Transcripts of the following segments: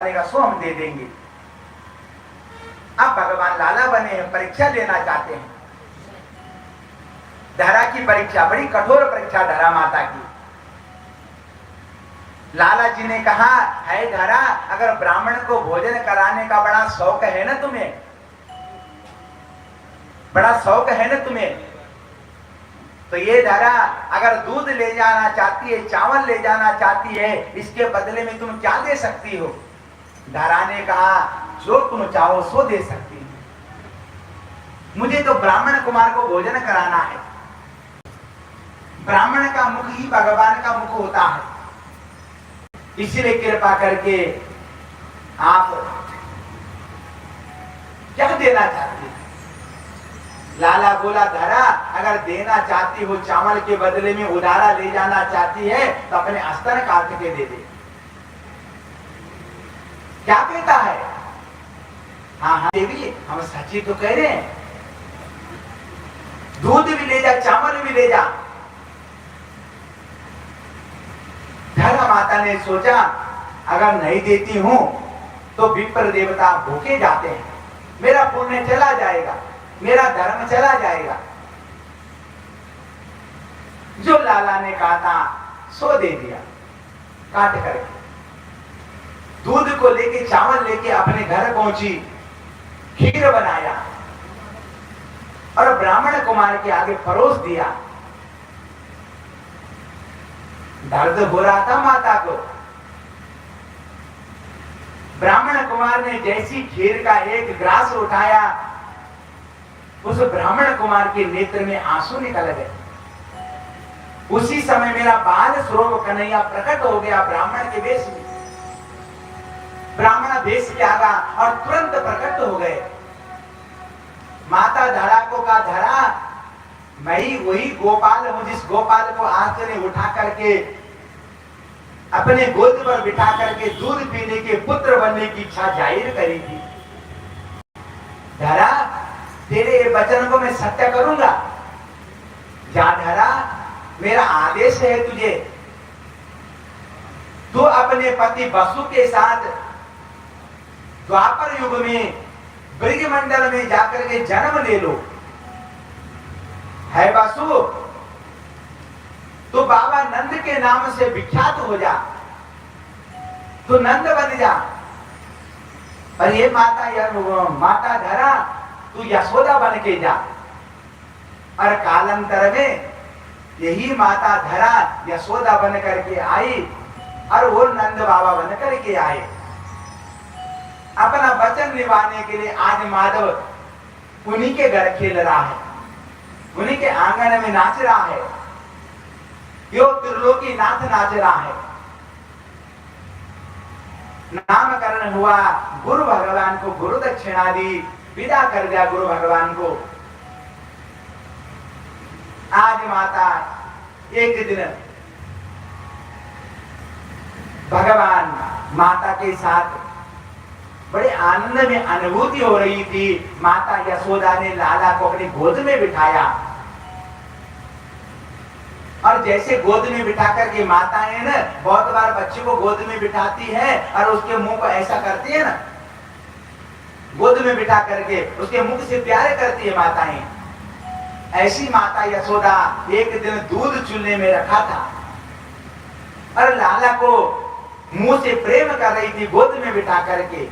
का सो हम दे देंगे। अब भगवान लाला बने हैं, परीक्षा लेना चाहते हैं। धरा की परीक्षा, बड़ी कठोर परीक्षा धरा माता की। लाला जी ने कहा, है धरा, अगर ब्राह्मण को भोजन कराने का बड़ा शौक है ना तुम्हें, बड़ा शौक है ना तुम्हें, तो ये धरा अगर दूध ले जाना चाहती है, चावल ले जाना चाहती है, इसके बदले में तुम क्या दे सकती हो? धरा ने कहा, जो तुम चाहो सो दे सकती हो, मुझे तो ब्राह्मण कुमार को भोजन कराना है। ब्राह्मण का मुख ही भगवान का मुख होता है, इसलिए कृपा करके आप क्या देना चाहती हो? लाला बोला, धरा अगर देना चाहती हो, चावल के बदले में उधारा ले जाना चाहती है, तो अपने अस्तर काट के दे दे। क्या कहता है? हाँ हाँ देवी, हम सच्ची तो कह रहे हैं, दूध भी ले जा, चावल भी ले जा। धरा माता ने सोचा, अगर नहीं देती हूं तो विप्र देवता भूखे जाते हैं, मेरा पुण्य चला जाएगा, मेरा धर्म चला जाएगा। जो लाला ने कहा था सो दे दिया, काट करके। दूध को लेके, चावल लेके अपने घर पहुंची, खीर बनाया और ब्राह्मण कुमार के आगे परोस दिया। दर्द हो रहा था माता को। ब्राह्मण कुमार ने जैसी खीर का एक ग्रास उठाया, उस ब्राह्मण कुमार के नेत्र में आंसू निकल गए। उसी समय मेरा बाल स्वरूप कन्हैया प्रकट हो गया ब्राह्मण के वेश में। ब्राह्मण वेश में आ गया और तुरंत प्रकट हो गए। माता धरा को कहा, धरा मैं ही वही गोपाल हूं जिस गोपाल को आज ने उठा करके अपने गोद पर बिठा करके दूध पीने के, पुत्र बनने की इच्छा जाहिर करी थी। धरा तेरे वचन को मैं सत्य करूंगा। जा धरा, मेरा आदेश है तुझे, तू अपने पति वसु के साथ द्वापर युग में ब्रजमंडल में जाकर के जन्म ले लो। है वसु, तो बाबा नंद के नाम से विख्यात हो जा, तो नंद बन जा। पर ये माता धरा, तू यशोदा बन के जा। और कालांतर में यही माता धरा यशोदा बन करके आई और वो नंद बाबा बन करके आए। अपना वचन निभाने के लिए आज माधव उन्हीं के घर खेल रहा है, उन्हीं के आंगन में नाच रहा है। यो त्रिलोकी नाथ नाच रहा है। नामकरण हुआ, गुरु भगवान को गुरु दक्षिणा दी, विदा कर दिया गुरु भगवान को। आज माता एक दिन भगवान माता के साथ बड़े आनंद में अनुभूति हो रही थी। माता यशोदा ने लाला को अपनी गोद में बिठाया और जैसे गोद में बिठा करके माताएं ना बहुत बार बच्चे को गोद में बिठाती है और उसके मुंह को ऐसा करती है ना, गोद में बिठा करके उसके मुख से प्यार करती है माताएं। ऐसी माता यशोदा एक दिन दूध चूल्हे में रखा था और लाला को मुंह से प्रेम कर रही थी। गोद में बिठा करके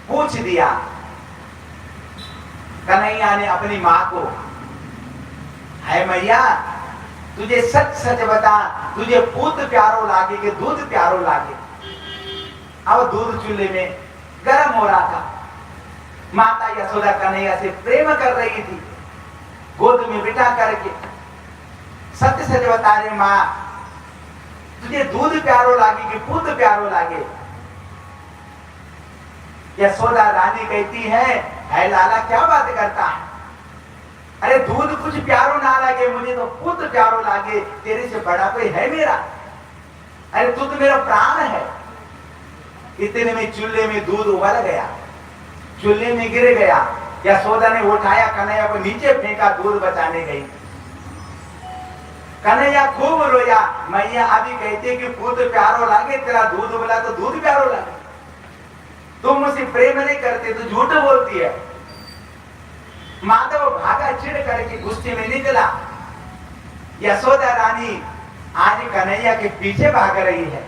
पूछ दिया कन्हैया ने अपनी मां को, है मैया तुझे सच सच बता, तुझे पूत प्यारो लागे कि दूध प्यारो लागे? अब दूध चूल्हे में गर्म हो रहा था। माता यशोदा कन्हैया से प्रेम कर रही थी, गोद में बिठा करके। सत्य सच बता रहे मां, तुझे दूध प्यारो लागे कि पूत प्यारो लागे? यशोदा रानी कहती है लाला क्या बात करता है? अरे दूध कुछ प्यारो ना लगे, मुझे तो पुत्र प्यारो लागे, तेरे से बड़ा कोई है मेरा? अरे तू तो मेरा प्राण है। इतने में चूल्हे में दूध उबल गया, चूल्हे में गिर गया। यशोदा ने उठाया, कन्हैया को नीचे फेंका, दूध बचाने गई। कन्हैया खूब रोया। मैया अभी कहते कि पुत्र प्यारो लागे, तेरा दूध उबला तो दूध प्यारो लागे। मुझसे प्रेम नहीं करते तो झूठ बोलती है। माधव भागा चिढ़ करके गुस्से में निकला। यशोदा रानी आज कन्हैया के पीछे भाग रही है।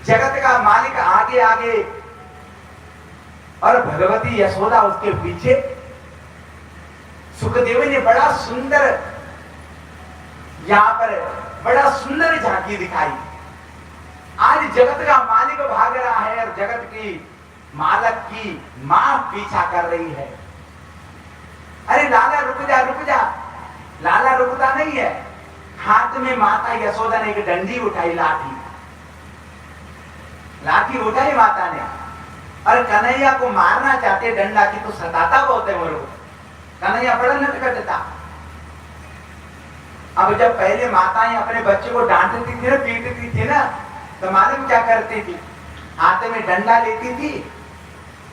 जगत का मालिक आगे आगे और भगवती यशोदा उसके पीछे। सुखदेव ने बड़ा सुंदर यहां पर बड़ा सुंदर झांकी दिखाई। आज जगत का मालिक भाग रहा है और जगत की मालक की मां पीछा कर रही है। अरे लाला रुक जा रुक जा। लाला रुकता नहीं है। हाथ में माता यशोदा ने एक डंडी उठाई, लाठी उठाई माता ने और कन्हैया को मारना चाहते डंडा की, तो सताता बहुत है मेरे को। कन्हैया बड़ा नटखट था। अब जब पहले माताएं अपने बच्चे को डांटती थी ना, पीटती थी ना, तो मालूम क्या करती थी? हाथ में डंडा लेती थी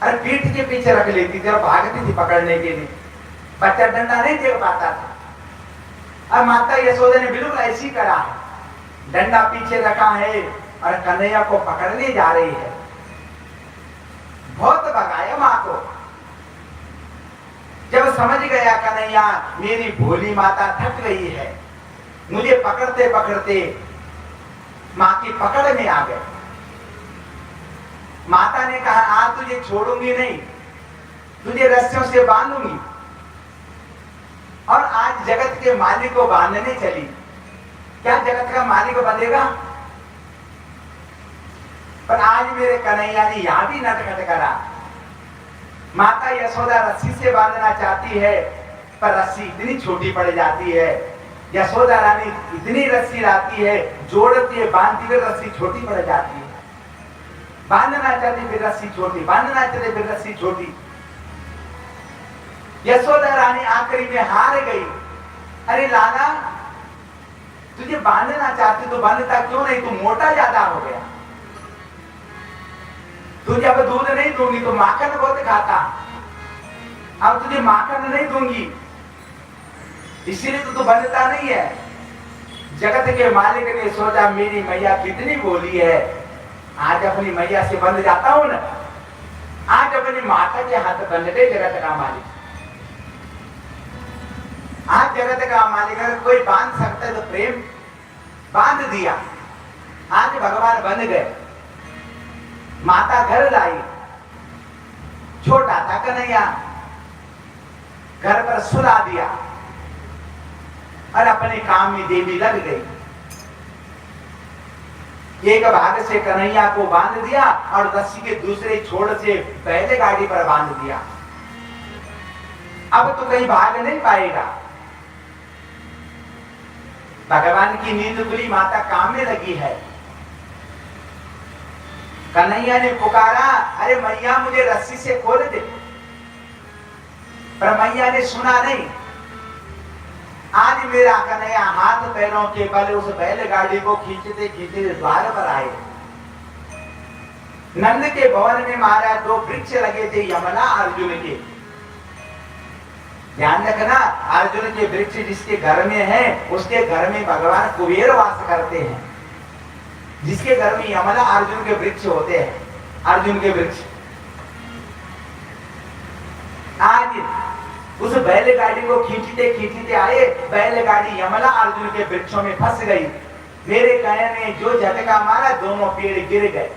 और पीठ के पीछे रख लेती थी और भागती थी पकड़ने के लिए। बच्चा डंडा नहीं देख पाता था। अब माता यशोदा ने बिल्कुल ऐसी करा है। डंडा पीछे रखा है और कन्हैया को पकड़ने जा रही है। बहुत भगाया मां को। जब समझ गया कन्हैया मेरी भोली माता थक गई है, मुझे पकड़ते पकड़ते मां की पकड़ में आ गए। माता ने कहा आज तुझे छोड़ूंगी नहीं, तुझे रस्सियों से बांधूंगी। और आज जगत के मालिक को बांधने चली। क्या जगत का मालिक बंधेगा? पर आज मेरे कन्हैया ने यहां भी नटखट करा। माता यशोदा रस्सी से बांधना चाहती है, पर रस्सी इतनी छोटी पड़ जाती है। यशोदा रानी इतनी रस्सी लाती है, जोड़ती है, बांधती हुई रस्सी छोटी पड़ जाती है। बांधना चाहती फिर रस्सी छोटी, बांधना चाहती फिर रस्सी छोटी। यशोदा रानी आखिरी में हार गई। अरे लाला तुझे बांधना चाहती तो बांधता क्यों नहीं? तू मोटा ज्यादा हो गया। तुझे अब दूध नहीं दूंगी तो माखन बहुत खाता। अब तुझे माखन नहीं दूंगी इसीलिए तो तू बनता नहीं है। जगत के मालिक ने सोचा मेरी मैया कितनी बोली है, आज अपनी मैया से बंध जाता हूं ना। आज अपनी माता के हाथ बंध गए जगत का मालिक। आज जगत का मालिक अगर कोई बांध सकता है तो प्रेम बांध दिया। आज भगवान बंध गए। माता घर लाई। छोटा था कन्हैया, घर पर सुला दिया और अपने काम में देवी लग गई। एक भाग से कन्हैया को बांध दिया और रस्सी के दूसरे छोर से बैलगाड़ी पर बांध दिया। अब तो कहीं भाग नहीं पाएगा। भगवान की नींद खुली, माता काम में लगी है। कन्हैया ने पुकारा, अरे मैया मुझे रस्सी से खोल दे। पर मैया ने सुना नहीं। आज मेरा कन्हैया हाथ पैरों के बल उस बैलगाड़ी को खींचते खींचते द्वार पर आए। नंद के भवन में महाराज 2 वृक्ष लगे थे, यमला अर्जुन के। ध्यान रखना, अर्जुन के वृक्ष जिसके घर में है उसके घर में भगवान कुबेर वास करते हैं। जिसके घर में यमला अर्जुन के वृक्ष होते हैं, अर्जुन के वृक्ष। आज उस बैलगाड़ी को खींचते खींचते आए, बैलगाड़ी यमला अर्जुन के वृक्षों में फंस गई। मेरे कहने में जो झटका मारा दोनों पेड़ गिर गए।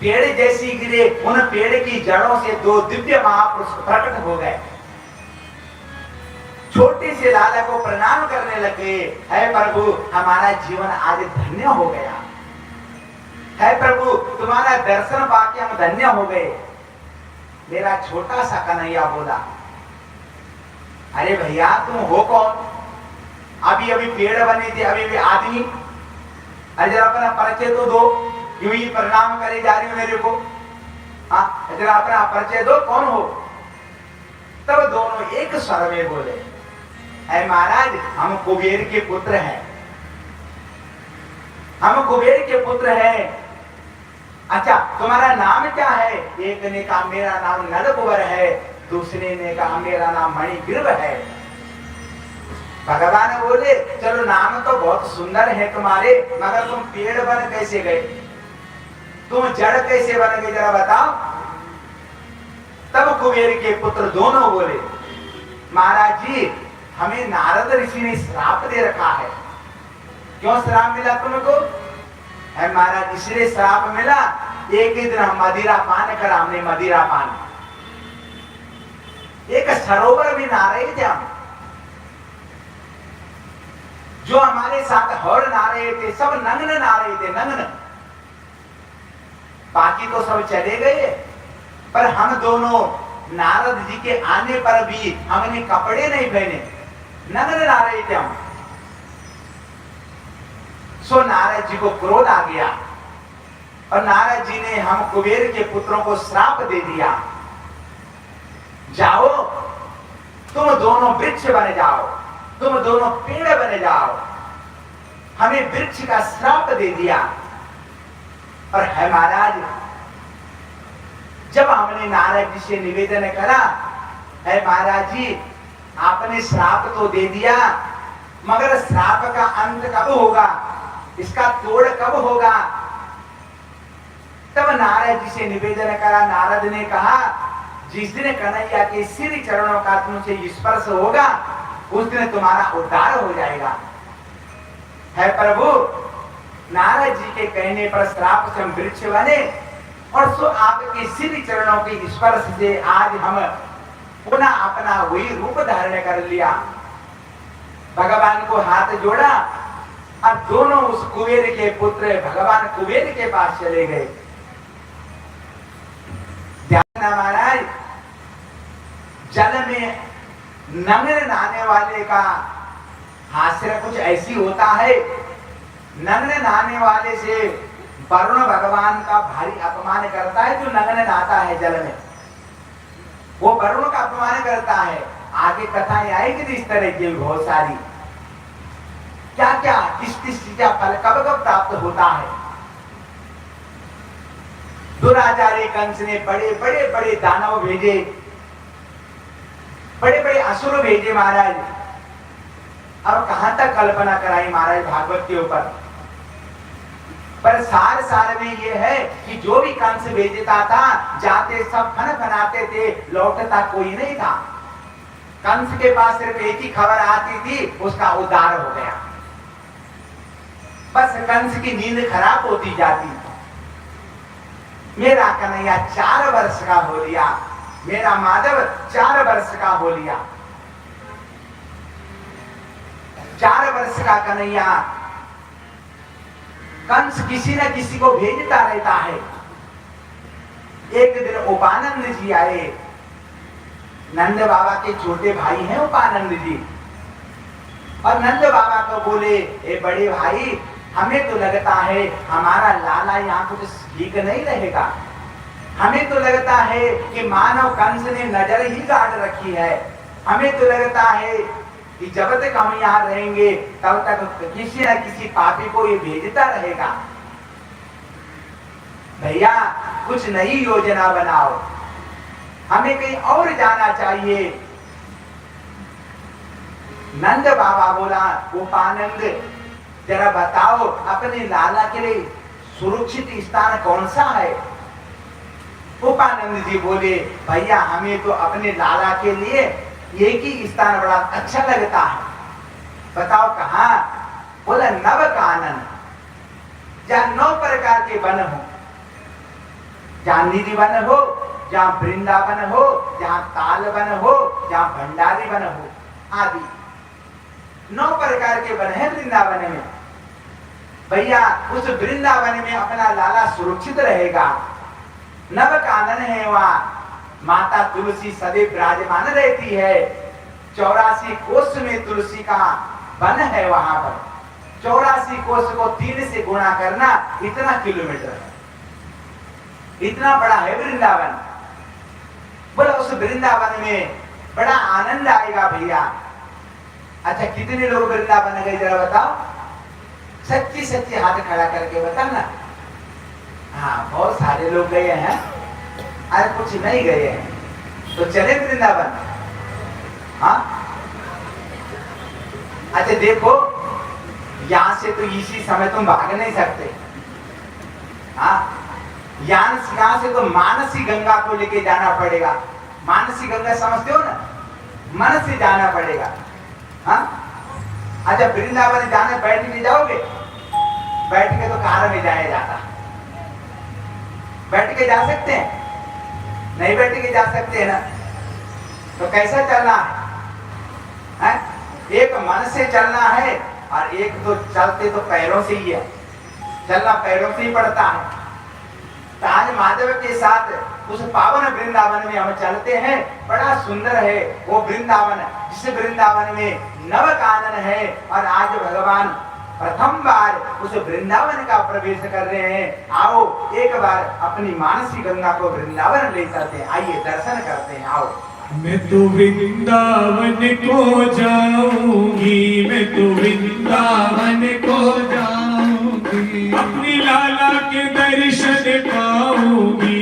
पेड़ जैसी गिरे, उन पेड़ की जड़ों से 2 दिव्य महापुरुष प्रकट हो गए। छोटे से लाला को प्रणाम करने लगे, है प्रभु हमारा जीवन आज धन्य हो गया। है प्रभु तुम्हारा दर्शन पाके हम धन्य हो गए। मेरा छोटा सा कन्हैया बोला, अरे भैया तुम हो कौन? अभी अभी पेड़ बने थे, अभी अभी आदमी। अरे जरा अपना परिचय तो दो, यूं ही प्रणाम करे जा रही हो मेरे को। हाँ जरा अपना परिचय दो, कौन हो? तब दोनों एक स्वर में बोले, है महाराज हम कुबेर के पुत्र हैं। हम कुबेर के पुत्र हैं। अच्छा तुम्हारा नाम क्या है? एक ने कहा मेरा नाम नलकुबर है, दूसरे ने कहा मेरा नाम मणिग्रीव है। भगवान बोले चलो नाम तो बहुत सुंदर है तुम्हारे, मगर तुम पेड़ बन कैसे गए? तुम जड़ कैसे बन गए जरा बताओ। तब कुबेर के पुत्र दोनों बोले, महाराज जी हमें नारद ऋषि ने श्राप दे रखा है। क्यों श्राप मिला तुमको? है महाराज इसलिए श्राप मिला, एक ही दिन हम मदिरा पान करा, हमने मदिरा पान, एक सरोवर भी नहा रहे थे हम, जो हमारे साथ हर नहा रहे थे सब नग्न नहा रहे थे, नग्न, बाकी तो सब चले गए, पर हम दोनों नारद जी के आने पर भी हमने कपड़े नहीं पहने, नग्न नहा रहे थे हम। सो नारद जी को क्रोध आ गया और नारद जी ने हम कुबेर के पुत्रों को श्राप दे दिया, जाओ तुम दोनों वृक्ष बन जाओ, तुम दोनों पेड़ बन जाओ। हमें वृक्ष का श्राप दे दिया। और है महाराज जब हमने नारद जी से निवेदन करा, है महाराज जी आपने श्राप तो दे दिया, मगर श्राप का अंत कब होगा, इसका तोड़ कब होगा? तब नारद जी से निवेदन करा, नारद ने कहा जिस दिन कन्हैया के श्री चरणों का तुमसे स्पर्श होगा उस दिन तुम्हारा उद्धार हो जाएगा। है प्रभु, नारद जी के कहने पर श्राप से हम वृक्ष बने और सो आपके श्री चरणों के स्पर्श से आज हम पुनः अपना वही रूप धारण कर लिया। भगवान को हाथ जोड़ा और दोनों उस कुबेर के पुत्र भगवान कुबेर के पास चले गए। ध्यान महाराज, जल में नग्न नहाने वाले का हास्य कुछ ऐसी होता है, नग्न नहाने वाले से वरुण भगवान का भारी अपमान करता है। जो नग्न नहाता है जल में वो वरुण का अपमान करता है। आगे कथाएं आएगी इस तरह की बहुत सारी, क्या क्या किस किस चीज का फल कब कब प्राप्त होता है। दुराचारी कंस ने बड़े बड़े बड़े दानव भेजे, बड़े बड़े असुर भेजे महाराज। अब कहां तक कल्पना कराई महाराज भागवत के ऊपर। पर सार सार में ये है कि जो भी कंस भेजता था जाते सब फन फनाते थे, लौटता कोई नहीं था। कंस के पास सिर्फ एक ही खबर आती थी, उसका उद्धार हो गया। बस कंस की नींद खराब होती जाती। मेरा कन्हैया 4 वर्ष का हो लिया, मेरा माधव 4 वर्ष का हो लिया। 4 वर्ष का कन्हैया कंस किसी न किसी को भेजता रहता है। एक दिन उपानंद जी आए, नंद बाबा के छोटे भाई हैं उपानंद जी, और नंद बाबा को बोले, ए बड़े भाई हमें तो लगता है हमारा लाला यहाँ कुछ ठीक नहीं रहेगा। हमें तो लगता है कि मानव कंस ने नजर ही गाड़ रखी है। हमें तो लगता है कि जब तक हम यहाँ रहेंगे तब तक किसी न किसी पापी को ये भेजता रहेगा। भैया कुछ नई योजना बनाओ, हमें कहीं और जाना चाहिए। नंद बाबा बोला, उपानंद जरा बताओ अपने लाला के लिए सुरक्षित स्थान कौन सा है। उपानंद जी बोले, भैया हमें तो अपने लाला के लिए एक ही स्थान बड़ा अच्छा लगता है। बताओ कहाँ? बोला नव कानन, जहाँ 9 प्रकार के वन हो, जहाँ निधि वन हो, जहाँ वृंदावन हो, जहाँ ताल वन हो, जहाँ भंडारी वन हो आदि 9 प्रकार के वन है वृंदावन में। भैया उस वृंदावन में अपना लाला सुरक्षित रहेगा। नव कानन है, वहाँ माता तुलसी सदैव विराजमान रहती है। 84 कोस में तुलसी का वन है वहां पर। 84 कोस को 3 से गुणा करना इतना किलोमीटर है, इतना बड़ा है वृंदावन। बोला उस वृंदावन में बड़ा आनंद आएगा भैया। अच्छा कितने लोग वृंदावन गए जरा बताओ, सच्ची सच्ची हाथ खड़ा करके बताना। हाँ बहुत सारे लोग गए हैं, अरे कुछ नहीं गए हैं तो चले वृंदावन। हाँ अच्छा देखो यहां से तो इसी समय तुम भाग नहीं सकते। हाँ यहाँ से तो मानसी गंगा को लेके जाना पड़ेगा। मानसी गंगा समझते हो ना, मन से जाना पड़ेगा। हाँ, अच्छा वृंदावन जाने बैठ के जाओगे, बैठ के तो कार में जाया जाता, बैठ के जा सकते हैं? नहीं बैठ के जा सकते हैं ना, तो कैसा चलना है? एक मन से चलना है और एक तो चलते तो पैरों से ही है, चलना पैरों से ही पड़ता है। तो आज माधव के साथ उस पावन वृंदावन में हम चलते हैं। बड़ा सुंदर है वो वृंदावन, जिस वृंदावन में नव कानन है। और आज भगवान प्रथम बार उस वृंदावन का प्रवेश कर रहे हैं। आओ एक बार अपनी मानसी गंगा को वृंदावन ले चलते हैं, आइए दर्शन करते हैं। आओ। मैं तो वृंदावन को जाऊंगी, मैं तो वृंदावन को जाऊंगी, अपनी लाला के दर्शन पाऊंगी,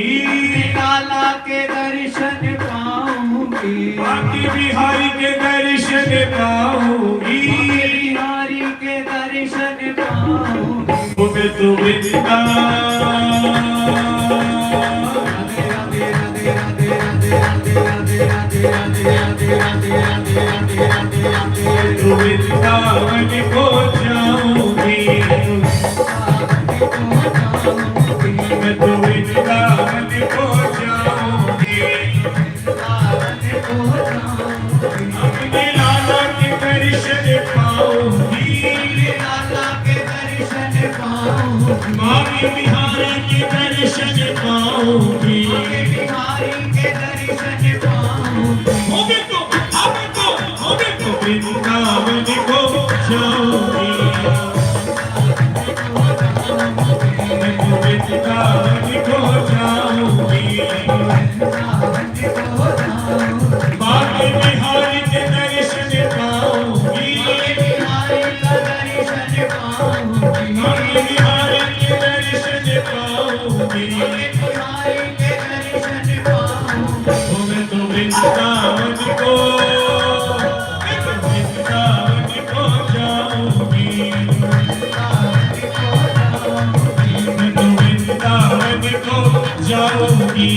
लाला के दर्शन पाऊंगी, बाकी बिहारी के दर्शन पाऊंगी, बिहारी के दर्शन पाऊंगी। वो मैं तो वृंदावन को जाऊंगी, मैं तो वृंदावन को जाऊंगी, अपने लाला के दर्शन पाऊंगी, लाला के दर्शन पाऊंगी, मामी बिहारी के दर्शन पाऊंगी, बिहारी के दर्शन पाऊंगी। वृंदावन को जाऊंगी, मैं तो वृंदावन को जाऊंगी, बाकी बिहारी के दर्शन पाऊंगी, बिहारी का दर्शन पाऊंगी, बाकी बिहारी के दर्शन पाऊंगी, बिहारी के दर्शन पाऊंगी। मैं तो वृंदावन को जाऊंगी, मैं तो वृंदावन को जाऊंगी।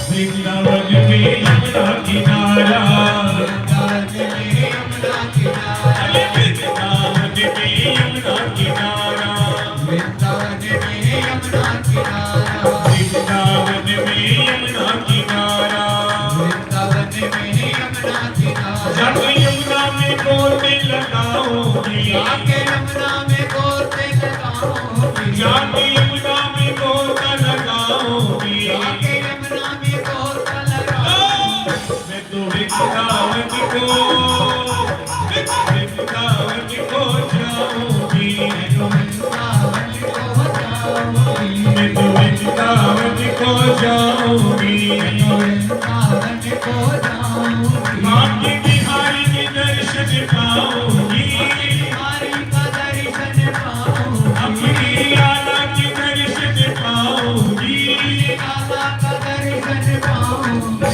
वृंदावन में यमुना किनारा, वृंदावन में यमुना किनारा, वृंदावन में यमुना किनारा, वृंदावन में यमुना किनारा, वृंदावन में यमुना किनारा, वृंदावन में यमुना किनारा। जाके यमुना में गोते लगाऊंगी, जाके यमुना में गोते लगाऊंगी, जाके यमुना में गोता लगाऊंगी, जाके यमुना में गोता लगाऊंगी। मैं तो वृंदावन को जाऊंगी, मैं तो वृंदावन को जाऊंगी, मैं तो वृंदावन को जाऊंगी, वृंदावन को जाऊंगी। बाकी बिहारी के दर्शन पाऊंगी, बिहारी का दर्शन पाऊंगी, अपनी लाला के दर्शन पाऊंगी, लाला का दर्शन पाऊंगी।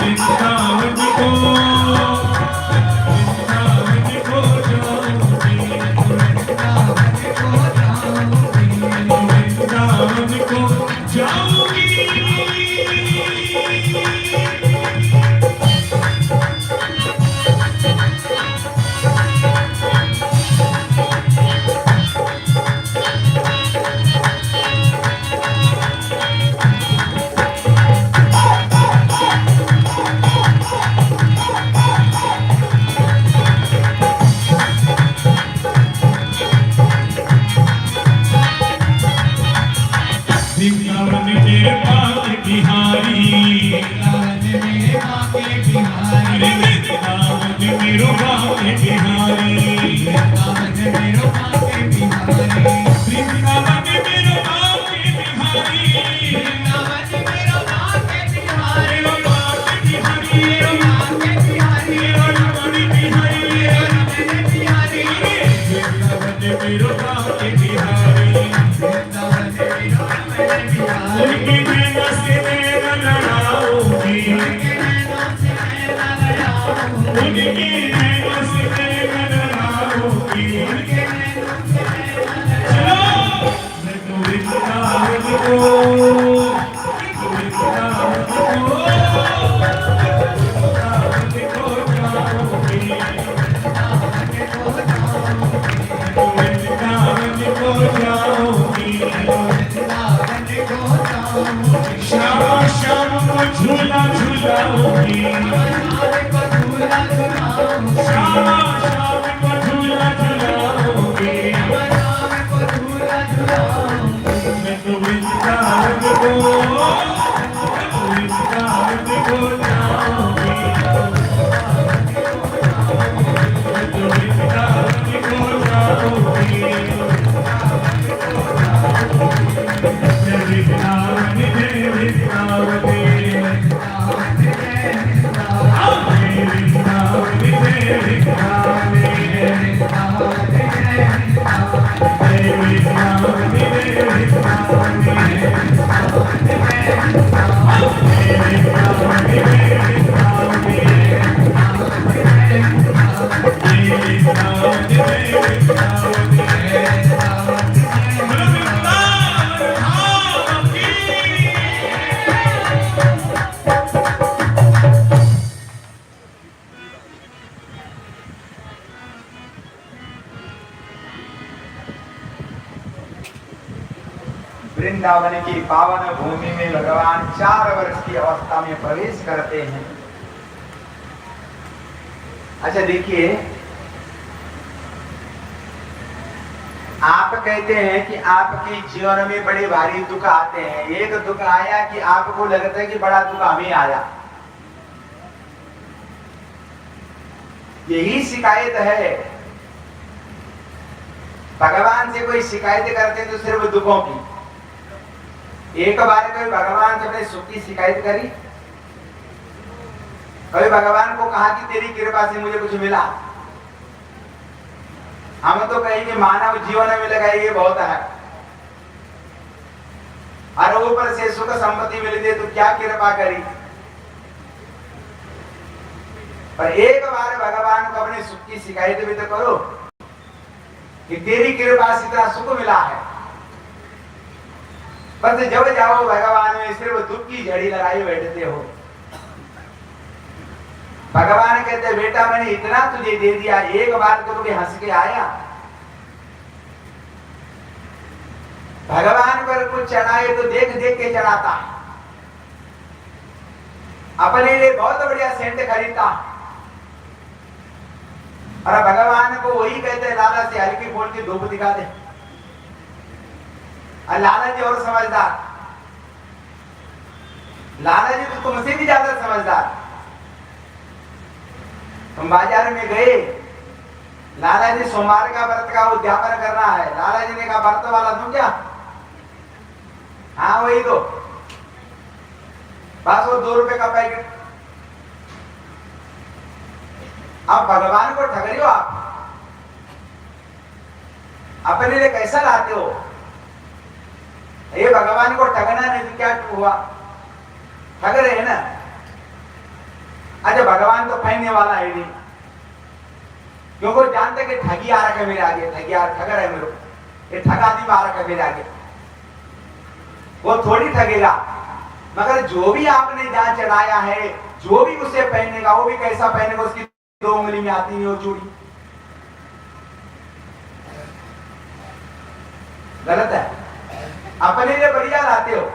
वृंदावन को जाऊंगी, वृंदावन को जाऊंगी। उनके नैनों से नैना लड़ाऊंगी, उनके नैनों से नैना लड़ाऊंगी। चलो मैं तो वृंदावन को, वृंदावन को जाऊंगी, वृंदावन को जाऊंगी। श्याम श्याम को झूला झूलाऊंगी, श्याम श्याम को झूला झूलाऊंगी। मैं तो वृंदावन को, वृंदावन को जाऊंगी, मैं तो वृंदावन को जाऊंगी। वृंदावन जय वृंदावन, वृंदावन जय वृंदावन, जय वृंदावन वृंदावन की पावन भूमि में भगवान 4 वर्ष की अवस्था में प्रवेश करते हैं। अच्छा देखिए, आप कहते हैं कि आपके जीवन में बड़े भारी दुख आते हैं। एक दुख आया कि आपको लगता है कि बड़ा दुख हमें आया, यही शिकायत है। भगवान से कोई शिकायत करते तो सिर्फ दुखों की। एक बार कभी भगवान से अपने सुख की शिकायत करी? कभी भगवान को कहा कि तेरी कृपा से मुझे कुछ मिला? हम तो कहेंगे मानव जीवन में लगा ये बहुत है, और ऊपर से सुख संपत्ति मिल गई तो क्या कृपा करी। पर एक बार भगवान को अपने सुख की शिकायत भी तो करो कि तेरी कृपा से इतना सुख मिला है। बस जब जाओ भगवान में सिर्फ दुख की झड़ी लगाई बैठते हो। भगवान कहते बेटा मैंने इतना तुझे दे दिया, एक बार तो कभी हंस के आया? भगवान पर कुछ चढ़ाए तो देख देख के चढ़ाता, अपने लिए बहुत बढ़िया सेंट खरीदता, और भगवान को वही कहते लाला से हल्की फूल की धूप दिखा दे। और लाला जी और समझदार, लाला जी तो तुमसे भी ज्यादा समझदार। तुम बाजार में गए, लाला जी सोमवार का व्रत का उद्यापन करना है। लाला जी ने कहा व्रत वाला तुम क्या? हाँ वही तो, बस वो 2 रुपए का पैकेट। अब भगवान को ठग रहे हो आप, अपने लिए कैसा लाते हो? ये भगवान को ठगना नहीं तो क्या हुआ? ठग रहे हैं ना। अच्छा भगवान तो फैलने वाला है नहीं, क्योंकि जानते कि ठगी आ रखा है मेरे आगे, ठगी आ ठग रहा है मेरे को, ये ठग आदमी आ रखा है मेरे आगे। वो थोड़ी ठगेगा, मगर जो भी आपने जहां चढ़ाया है, जो भी उसे पहनेगा, वो भी कैसा पहनेगा, उसकी 2 उंगली में आती नहीं वो चूड़ी। गलत है। अपने लिए बढ़िया लाते हो,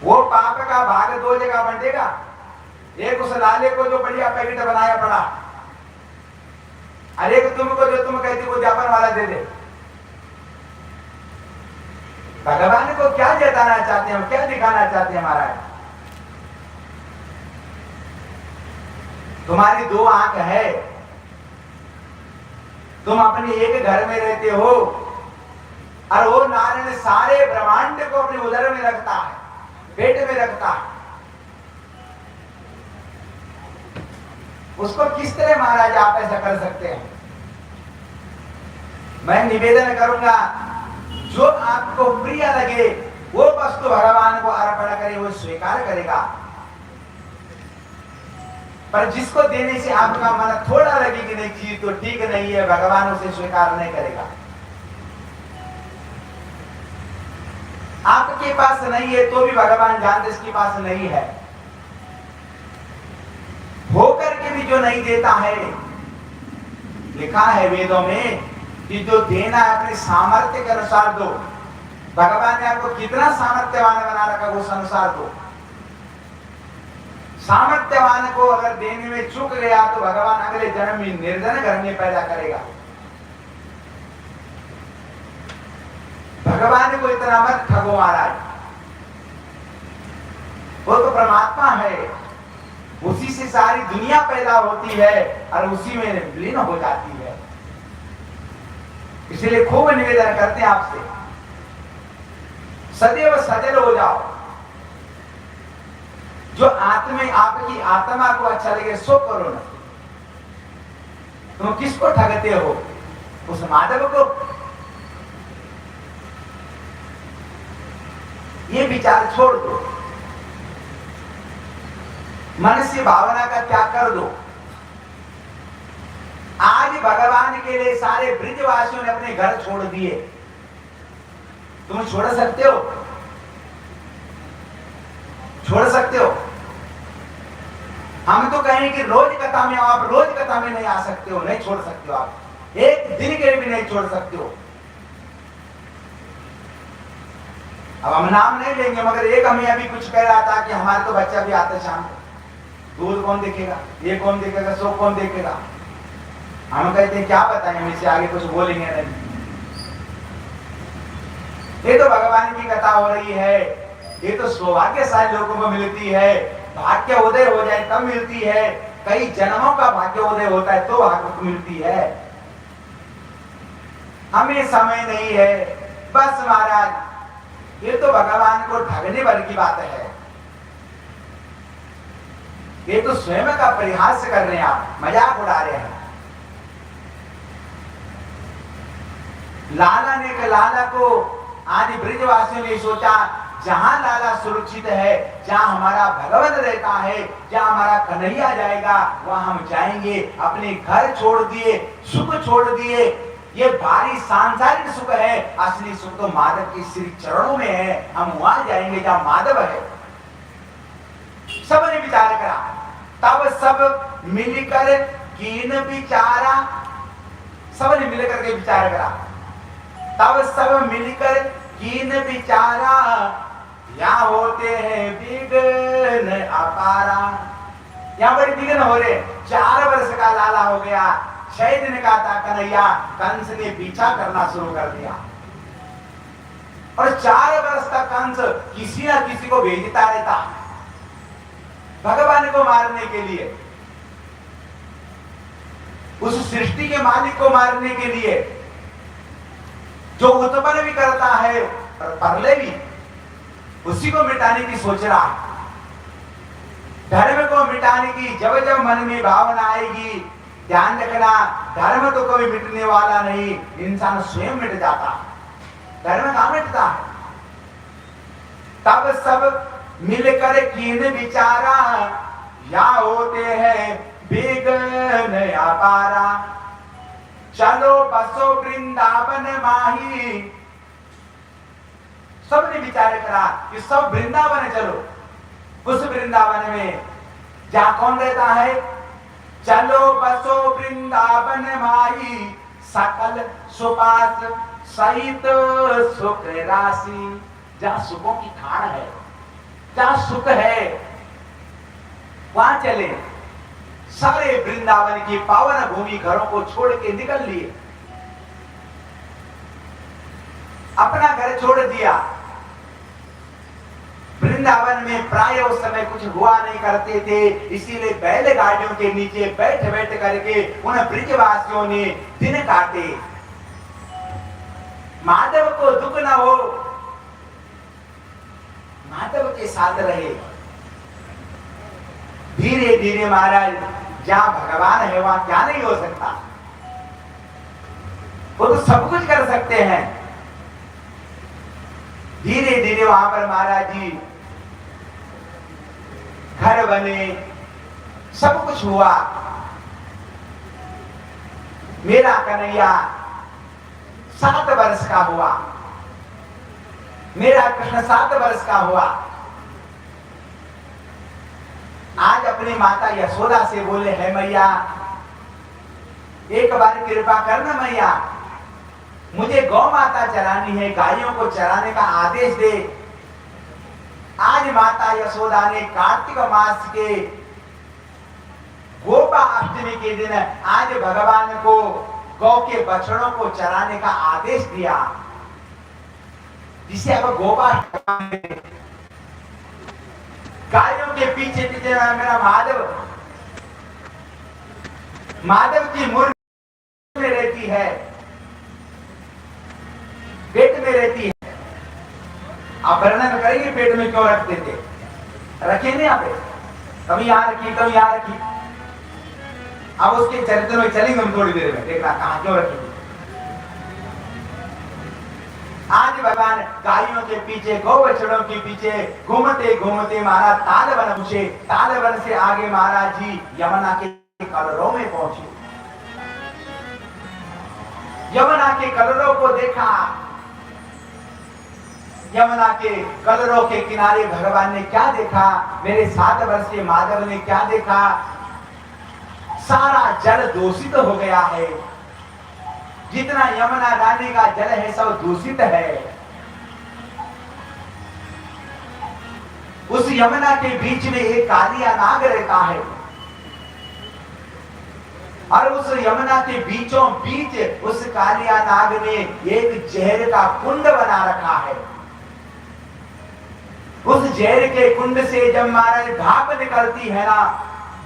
वो पाप का भाग 2 जगह बंटेगा। एक उस लाले को जो बढ़िया पैकेट बनाया पड़ा, और एक तुमको जो तुम कहती वो जापान वाला दे दे। भगवान को क्या जताना चाहते हैं, क्या दिखाना चाहते हैं? महाराज तुम्हारी 2 आंख है, तुम अपने एक घर में रहते हो, और वो नारायण सारे ब्रह्मांड को अपने उदर में रखता है, पेट में रखता है। उसको किस तरह महाराज आप ऐसा कर सकते हैं? मैं निवेदन करूंगा, जो आपको प्रिय लगे वो वस्तु भगवान को अर्पण करे वो स्वीकार करेगा। पर जिसको देने से आपका मन थोड़ा लगे कि नहीं चीज तो ठीक नहीं है, भगवान उसे स्वीकार नहीं करेगा। आपके पास नहीं है तो भी भगवान जानते इसके पास नहीं है, होकर के भी जो नहीं देता है। लिखा है वेदों में कि जो देना है अपने सामर्थ्य के अनुसार दो। भगवान ने आपको कितना सामर्थ्यवान बना रखा उस अनुसार दो। सामर्थ्यवान को अगर देने में चूक गया तो भगवान अगले जन्म में निर्धन घर में पैदा करेगा। भगवान को इतना मत ठगो महाराज, वो तो परमात्मा है, उसी से सारी दुनिया पैदा होती है और उसी में विलीन हो जाती है। इसलिए खूब निवेदन करते हैं आपसे, सदैव सजल हो जाओ। जो आपकी आत्मा को अच्छा लगे सो करो ना। तुम किसको ठगते हो? उस माधव को। ये विचार छोड़ दो, मन से भावना का त्याग कर दो। आज भगवान के लिए सारे ब्रिजवासियों ने अपने घर छोड़ दिए, तुम छोड़ सकते हो? छोड़ सकते हो? हम तो कहें कि रोज कथा में आप रोज कथा में नहीं आ सकते हो, नहीं छोड़ सकते हो। आप एक दिन के लिए भी नहीं छोड़ सकते हो। अब हम नाम नहीं लेंगे, मगर एक हमें अभी कुछ कह रहा था कि हमारे तो बच्चा भी आता शाम को, दूध कौन देखेगा, ये कौन देखेगा, सो कौन देखेगा। हम कहते हैं क्या बताएं, हम इससे आगे कुछ बोलेंगे नहीं। ये तो भगवान की कथा हो रही है, ये तो सौभाग्यशाली लोगों को मिलती है। भाग्य उदय हो जाए तब मिलती है, कई जन्मों का भाग्य उदय होता है तो भाग्य मिलती है। हमें समय नहीं है बस महाराज। ये तो भगवान को ठगने भर की बात है। ये तो स्वयं का परिहास कर रहे हैं, आप मजाक उड़ा रहे हैं। लाला को आदि ब्रिजवासियों ने सोचा जहां लाला सुरक्षित है, जहां हमारा भगवान रहता है, जहां हमारा कन्हैया जाएगा वहां हम जाएंगे। अपने घर छोड़ दिए, सुख छोड़ दिए। ये भारी सांसारिक सुख है, असली सुख तो माधव के श्री चरणों में है। हम वहां जाएंगे जहां माधव है। सबने विचार करा, तब सब मिलकर कीन विचारा। सबने मिलकर के विचार करा, तब सब मिलकर कीन विचारा। यहाँ होते हैं विघ्न अपारा। यहाँ बड़े विघ्न हो रहे। 4 वर्ष का लाला हो गया, 6 दिन का था कन्हैया, कंस ने पीछा करना शुरू कर दिया। और 4 वर्ष तक कंस किसी ना किसी को भेजता रहता भगवान को मारने के लिए, उस सृष्टि के मालिक को मारने के लिए, जो उत्पन्न भी करता है और परले भी, उसी को मिटाने की सोच रहा है। धर्म को मिटाने की जब जब मन में भावना आएगी, ध्यान रखना, धर्म तो कभी मिटने वाला नहीं, इंसान स्वयं मिट जाता। धर्म कहां मिटता है? तब सब मिलकर कीन विचारा। या होते हैं विघ्न अपारा। चलो बसो वृंदावन माही। सबने विचार करा कि सब वृंदावन चलो। उस वृंदावन में जहां कौन रहता है? चलो बसो वृंदावन माही, सकल सुपास सहित सुख राशि। जहां सुखों की खान है, जहां सुख है, वहां चले। सारे वृंदावन की पावन भूमि घरों को छोड़ के निकल लिए, अपना घर छोड़ दिया। वृंदावन में प्राय उस समय कुछ हुआ नहीं करते थे, इसीलिए बैलगाड़ियों के नीचे बैठ बैठ करके उन ब्रिजवासियों ने दिन काटे। माधव को दुख न हो, माधव के साथ रहे। धीरे धीरे महाराज, जहां भगवान है वहां क्या नहीं हो सकता? वो तो सब कुछ कर सकते हैं। धीरे धीरे वहां पर महाराज जी घर बने, सब कुछ हुआ। मेरा कन्हैया 7 वर्ष का हुआ, मेरा कृष्ण 7 वर्ष का हुआ। आज अपनी माता यशोदा से बोले, है मैया एक बार कृपा करना मैया, मुझे गौ माता चरानी है, गायों को चराने का आदेश दे। आज माता यशोदा ने कार्तिक मास के गोपा अष्टमी के दिन आज भगवान को गौ के बछड़ों को चराने का आदेश दिया, जिसे अब गोपा गायों के पीछे पीछे मेरा माधव की मूर्ति में रहती है, पेट में रहती है। आप वर्णन करेंगे पेट में क्यों रखते थे, रखे नहीं आप, कभी यहां रखी कभी यहां रखी। अब उसके चरित्र में चलेंगे हम थोड़ी देर में, देखना कहां क्यों रखी। आज भगवान गायों के पीछे गौ बछड़ों के पीछे घूमते घूमते महाराज तालवन पहुंचे। तालवन से आगे महाराज जी यमुना के कलरों में पहुंचे। यमुना के कलरों को देखा, यमुना के कलरों के किनारे भगवान ने क्या देखा, मेरे 7 वर्ष के माधव ने क्या देखा, सारा जल दूषित हो गया है। जितना यमुना रानी का जल है सब दूषित है। उस यमुना के बीच में एक कालिया नाग रहता है और उस यमुना के बीचों बीच उस कालिया नाग ने एक जहर का कुंड बना रखा है। उस जहर के कुंड से जब महाराज भाप निकलती है ना,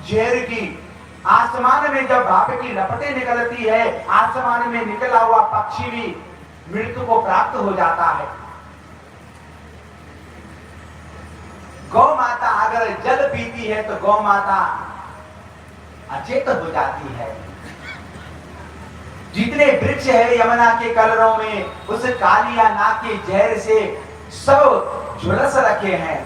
जहर की, आसमान में जब भाप की लपटें निकलती है, आसमान में निकला हुआ पक्षी भी मृत्यु को प्राप्त हो जाता है। गौ माता अगर जल पीती है तो गौ माता अचेत हो जाती है। जितने वृक्ष है यमुना के कलरों में उस कालिया नाग के जहर से सब झुलस रखे हैं।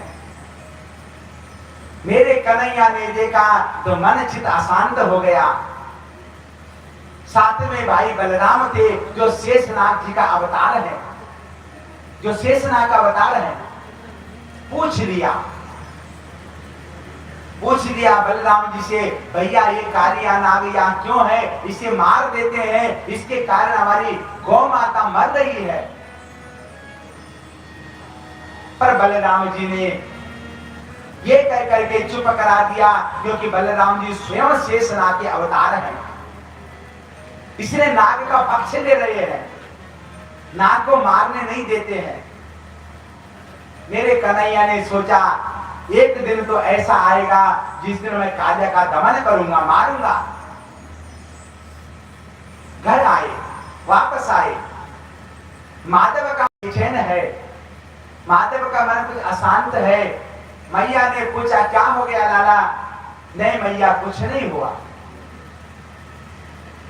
मेरे कन्हैया ने देखा तो मन चित अशांत हो गया। साथ में भाई बलराम थे जो शेषनाग जी का अवतार है, जो शेषनाग का अवतार है। पूछ लिया बलराम जी से, भैया ये कालिया नाग यहाँ क्यों है, इसे मार देते हैं, इसके कारण हमारी गौ माता मर रही है। पर बलराम जी ने ये कह करके चुप करा दिया, क्योंकि बलराम जी स्वयं शेषनाग के अवतार हैं, इसलिए नाग का पक्ष ले रहे हैं, नाग को मारने नहीं देते हैं। मेरे कन्हैया ने सोचा एक दिन तो ऐसा आएगा जिस दिन मैं कालिया का दमन करूंगा, मारूंगा। घर आए, वापस आए, माधव का बेचैन है, माधव का मन कुछ अशांत है। मैया ने पूछा क्या हो गया लाला? नहीं मैया कुछ नहीं हुआ।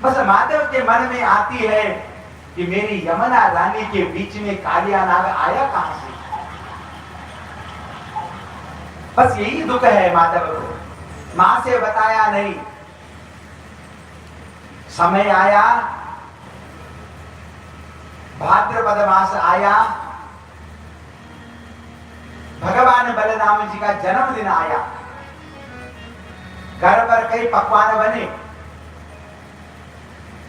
बस माधव के मन में आती है कि मेरी यमुना रानी के बीच में कालिया नाग आया कहां से। बस यही दुख है माधव को, मां से बताया नहीं। समय आया, भाद्रपद मास आया, भगवान बलराम जी का जन्मदिन आया। घर पर कई पकवान बने।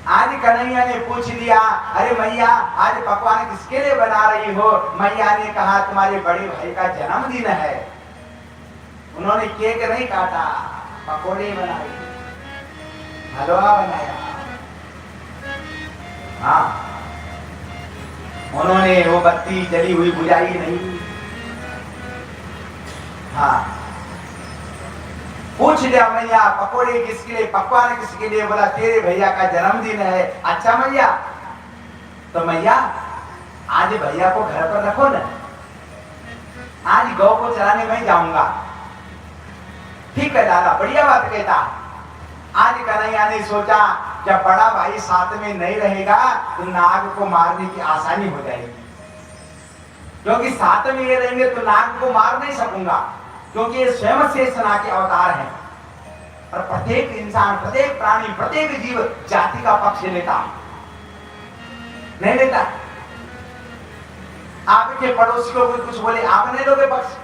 आज कन्हैया ने पूछ लिया, अरे मैया आज पकवान किसके लिए बना रही हो? मैया ने कहा तुम्हारे बड़े भाई का जन्मदिन है। उन्होंने केक नहीं काटा, पकोड़े बनाए, हलवा बनाया। हाँ, उन्होंने वो बत्ती जली हुई बुझाई नहीं। हाँ, पूछ लिया मैया पकोड़े किसके लिए, पकवान किसके लिए? बोला तेरे भैया का जन्मदिन है। अच्छा मैया, तो मैया आज भैया को घर पर रखो ना, आज गौ को चराने में जाऊंगा। ठीक है दादा, बढ़िया बात कहता। आज कन्हैया ने सोचा जब बड़ा भाई साथ में नहीं रहेगा तो नाग को मारने की आसानी हो जाएगी। क्योंकि साथ में ये रहेंगे तो नाग को मार नहीं सकूंगा, क्योंकि ये स्वयं शेष नाग के अवतार हैं। और प्रत्येक इंसान, प्रत्येक प्राणी, प्रत्येक जीव जाति का पक्ष लेता नहीं लेता। आपके पड़ोसी को कोई कुछ बोले, आप नहीं लोगे पक्ष?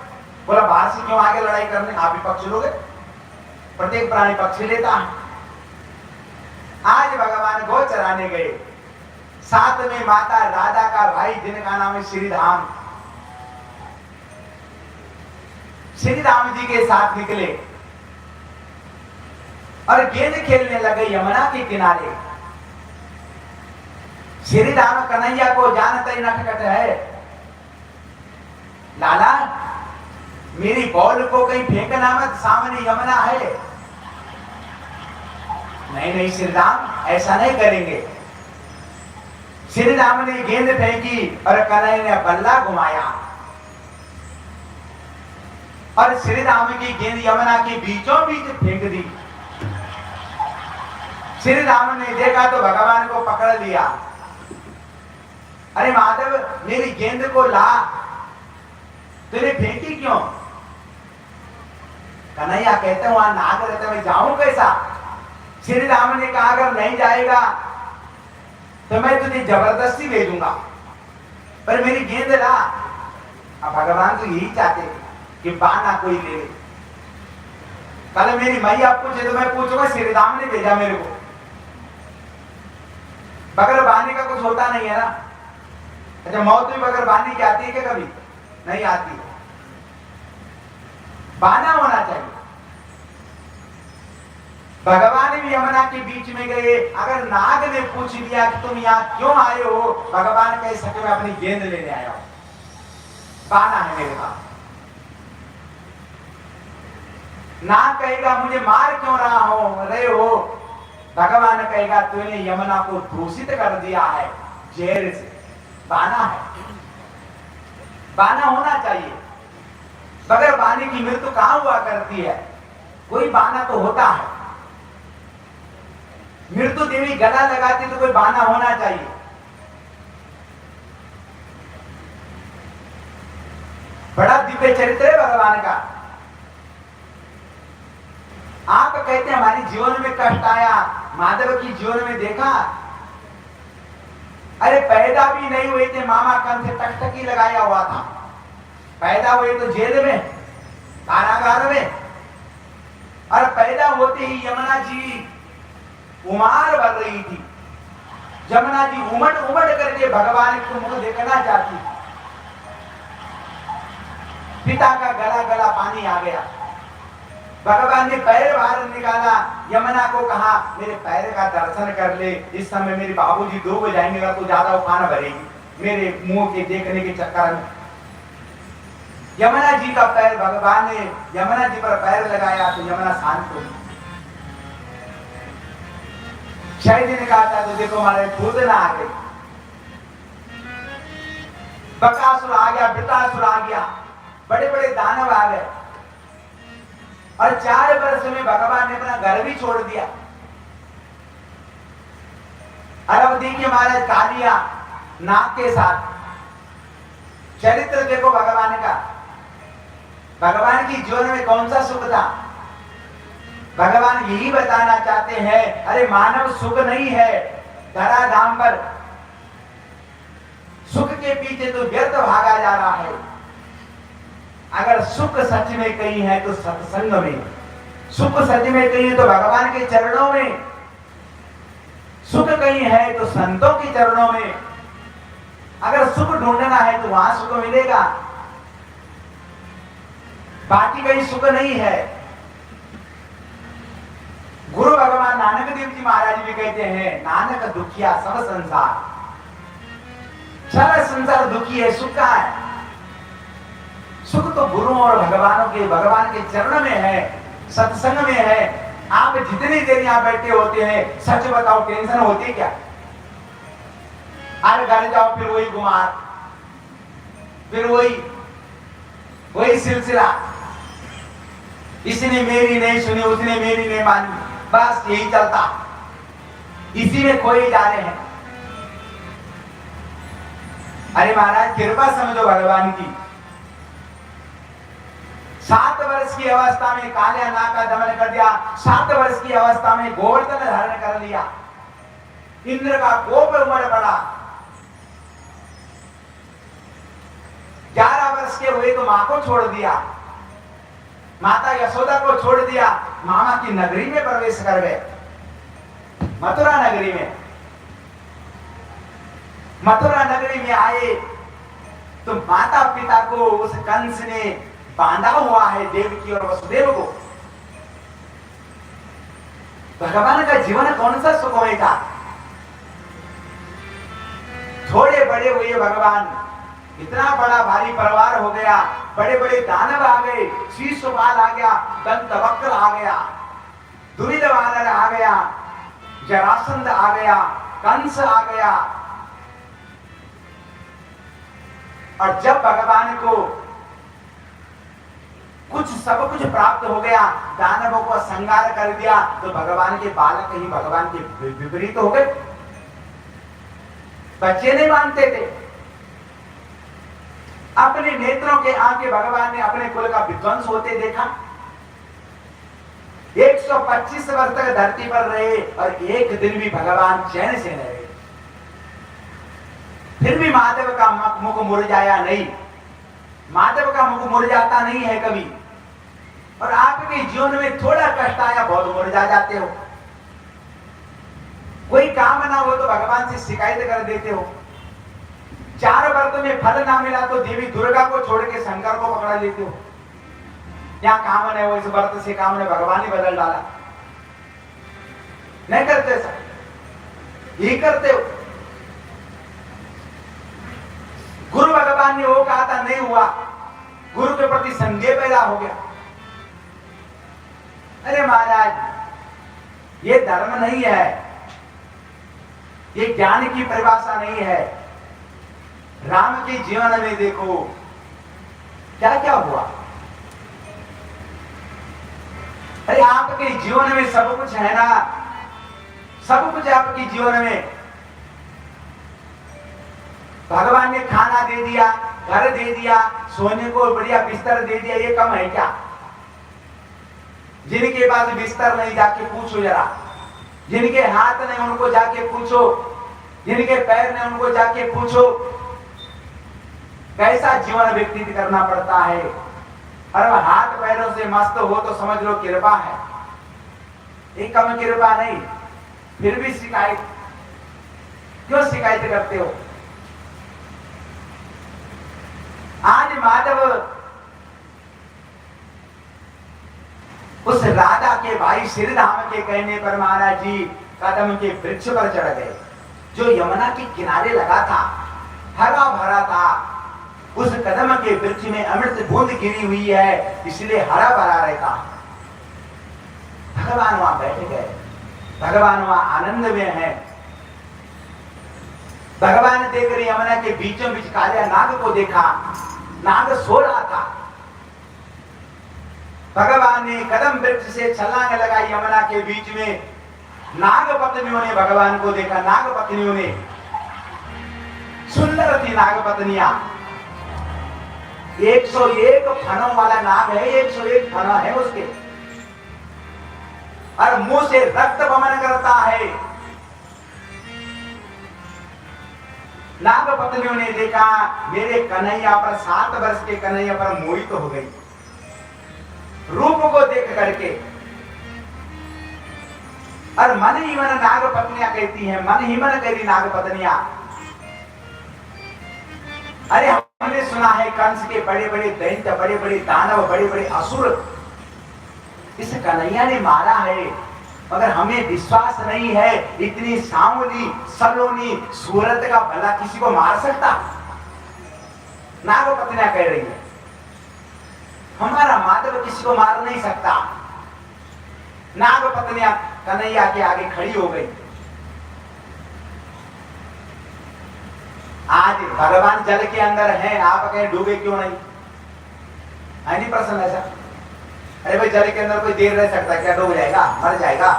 बोला बाहर से क्यों आगे लड़ाई करने, आप ही पक्ष लोगे? प्रत्येक प्राणी पक्ष लेता है। आज भगवान गौ चराने गए, साथ में माता राधा का भाई जिनका नाम है श्रीराम, श्रीराम जी के साथ निकले और गेंद खेलने लगे यमुना के किनारे। श्रीराम कन्हैया को जानते ही नटखट है, लाला मेरी बॉल को कहीं फेंकना मत, सामने यमुना है। नहीं नहीं श्रीराम, ऐसा नहीं करेंगे। श्रीराम ने गेंद फेंकी और कन्हैया ने बल्ला घुमाया और श्रीराम की गेंद यमुना के बीचों बीच फेंक दी। श्रीराम ने देखा तो भगवान को पकड़ लिया। अरे माधव, मेरी गेंद को ला, तूने फेंकी क्यों? कन्हैया कहते हैं वहां नाग रहते, मैं जाऊं कैसा? श्री राम ने कहा अगर नहीं जाएगा तो मैं तुझे जबरदस्ती भेजूंगा, पर मेरी गेंद ला। अब भगवान तो यही चाहते कि बाना कोई ले ले। कल मेरी मैया पूछे तो मैं पूछूंगा श्री राम ने भेजा मेरे को, बगैर बाने का कुछ होता नहीं है ना। अच्छा, मौत भी बगैर बाने की आती है क्या? कभी नहीं आती। बाना होना चाहिए। भगवान भी यमुना के बीच में गए। अगर नाग ने पूछ लिया कि तुम यहाँ क्यों आए हो, भगवान कह सके मैं अपनी गेंद लेने आया हूं, बाना है मेरे पास। नाग कहेगा मुझे मार क्यों रहे हो, भगवान कहेगा तूने यमुना को दूषित कर दिया है जहर से। बाना है, बाना होना चाहिए। बगैर बाने की मृत्यु कहां हुआ करती है? कोई बाना तो होता है। मृत्यु देवी गला लगाती तो कोई बाना होना चाहिए। बड़ा दिव्य चरित्र है भगवान का। आप कहते हैं हमारी जीवन में कष्ट आया, माधव की जीवन में देखा? अरे पैदा भी नहीं हुए थे, मामा कंठ टकटकी लगाया हुआ था। पैदा हुए तो जेल में, कारागार में, और पैदा होते ही यमुना जी उमार भर रही थी। यमुना जी उमड़ उमड़ करके भगवान को मुंह देखना चाहती। पिता का गला गला पानी आ गया। भगवान ने पैर बाहर निकाला, यमुना को कहा मेरे पैर का दर्शन कर ले, इस समय मेरे बाबूजी डूब जाएंगे तो ज्यादा उफान भरेगी मेरे मुंह के देखने के चक्कर में। यमुना जी का पैर, भगवान ने यमुना जी पर पैर लगाया तो यमुना शांत हो गई। शायद ने कहा था तो देखो हमारे पूतना आ गई, बकासुर आ गया, वृतासुर आ गया, बड़े बड़े दानव आ गए। और 4 वर्ष में भगवान ने अपना घर भी छोड़ दिया। अब देखिए महाराज कालिया नाग के साथ चरित्र देखो भगवान का। भगवान की जीवन में कौन सा सुख था? भगवान यही बताना चाहते हैं, अरे मानव सुख नहीं है धराधाम पर, सुख के पीछे तो व्यर्थ भागा जा रहा है। अगर सुख सच में कहीं है तो सत्संग में, सुख सच में कहीं है तो भगवान के चरणों में, सुख कहीं है तो संतों के चरणों में। अगर सुख ढूंढना है तो वहां सुख मिलेगा, बाकी कहीं सुख नहीं है। गुरु भगवान नानक देव जी महाराज भी कहते हैं, नानक दुखिया सब संसार, सारा संसार दुखी है, सुख कहां है? सुख तो गुरु और भगवान के चरण में है, सत्संग में है। आप जितनी देर यहाँ बैठे होते हैं, सच बताओ टेंशन होती है क्या? अरे घर जाओ फिर वही गुमार, फिर वही सिलसिला, इसने मेरी नहीं सुनी, उसने मेरी नहीं मानी, बस यही चलता, इसी में खोए जा रहे हैं। अरे महाराज कृपा समझो भगवान की। 7 वर्ष की अवस्था में कालिया नाग का दमन कर दिया, 7 वर्ष की अवस्था में गोवर्धन धारण कर लिया, इंद्र का कोप उमड़ पड़ा। 11 वर्ष के हुए तो मां को छोड़ दिया, माता यशोदा को छोड़ दिया, मामा की नगरी में प्रवेश कर गए, मथुरा नगरी में। मथुरा नगरी में आए तो माता पिता को उस कंस ने बांधा हुआ है, देवकी और वसुदेव को। भगवान का जीवन कौन सा सुखमय था। थोड़े बड़े हुए भगवान, इतना बड़ा भारी परिवार हो गया, बड़े बड़े दानव आ गए, शीशुपाल आ गया, दंतवक्र आ गया, दुर्विध वानर आ गया, जरासंध आ गया, कंस आ गया। और जब भगवान को सब कुछ प्राप्त हो गया, दानवों को संहार कर दिया, तो भगवान के बालक ही भगवान के विपरीत हो गए। बच्चे नहीं मानते थे। अपने नेत्रों के आगे भगवान ने अपने कुल का विध्वंस होते देखा। 125 वर्ष तक धरती पर रहे और एक दिन भी भगवान चैन से न रहे। फिर भी महादेव का मुख मुरझाया नहीं। महादेव का मुख मुरझाता नहीं है कभी। और आपके जीवन में थोड़ा कष्ट आया, बहुत मुरझा जाते हो। कोई काम ना हो तो भगवान से शिकायत कर देते हो। 4 व्रत में फल ना मिला तो देवी दुर्गा को छोड़ के शंकर को पकड़ा लेते हो। यहाँ काम है वो, इस व्रत से काम ने भगवान ही बदल डाला। नहीं करते ऐसा, ये करते हो। गुरु भगवान ने वो कहा था, नहीं हुआ, गुरु के प्रति संदेह पैदा हो गया। अरे महाराज, ये धर्म नहीं है, ये ज्ञान की परिभाषा नहीं है। राम के जीवन में देखो क्या क्या हुआ। अरे आपके जीवन में सब कुछ है ना, सब कुछ आपके जीवन में। भगवान ने खाना दे दिया, घर दे दिया, सोने को बढ़िया बिस्तर दे दिया, ये कम है क्या? जिनके पास बिस्तर नहीं जाके पूछो जरा, जिनके हाथ नहीं उनको जाके पूछो, जिनके पैर नहीं उनको जाके पूछो कैसा जीवन व्यतीत करना पड़ता है। और हाथ पैरों से मस्त हो तो समझ लो कृपा है, एक कम कृपा नहीं। फिर भी शिकायत क्यों शिकायत करते हो? आज माधव उस राधा के भाई श्रीराम के कहने पर महाराज जी कदम के वृक्ष पर चढ़ गए, जो यमुना के किनारे लगा था, हरा भरा था। उस कदम के वृक्ष में अमृत बूंद गिरी हुई है, इसलिए हरा भरा रहता। भगवान वहां बैठ गए, भगवान वहां आनंद में है। भगवान ने देख रहे यमुना के बीचों बीच कालिया नाग को देखा, नाग सो रहा था। भगवान ने कदम वृक्ष से छलांग लगाई यमुना के बीच में। नाग पत्नियों ने भगवान को देखा, नाग पत्नियों ने, सुंदर थी नाग पत्नियां। 101 फनों वाला नाग है, 101 फना है उसके, और मुंह से रक्त वमन करता है। नाग पत्नियों ने देखा मेरे कन्हैया पर, 7 वर्ष के कन्हैया पर मोहित तो हो गई रूप को देख करके। और मन ही मन नाग पत्नियां कहती हैं, मन ही मन कहती नाग पत्नियां। अरे हमने सुना है कंस के बड़े बड़े दैत्य, बड़े बड़े दानव, बड़े बड़े असुर इस कन्हैया ने मारा है, मगर हमें विश्वास नहीं है इतनी सांवली सलोनी सूरत का भला किसी को मार सकता। नाग पत्नियां कह रही है हमारा माधव किसी को मार नहीं सकता। नाग पत्नियां कन्हैया के आगे खड़ी हो गई। आज भगवान जल के अंदर है, आप कहीं डूबे क्यों नहीं? है नहीं प्रश्न ऐसा? अरे भाई जल के अंदर कोई देर रह सकता क्या? डूब जाएगा, मर जाएगा?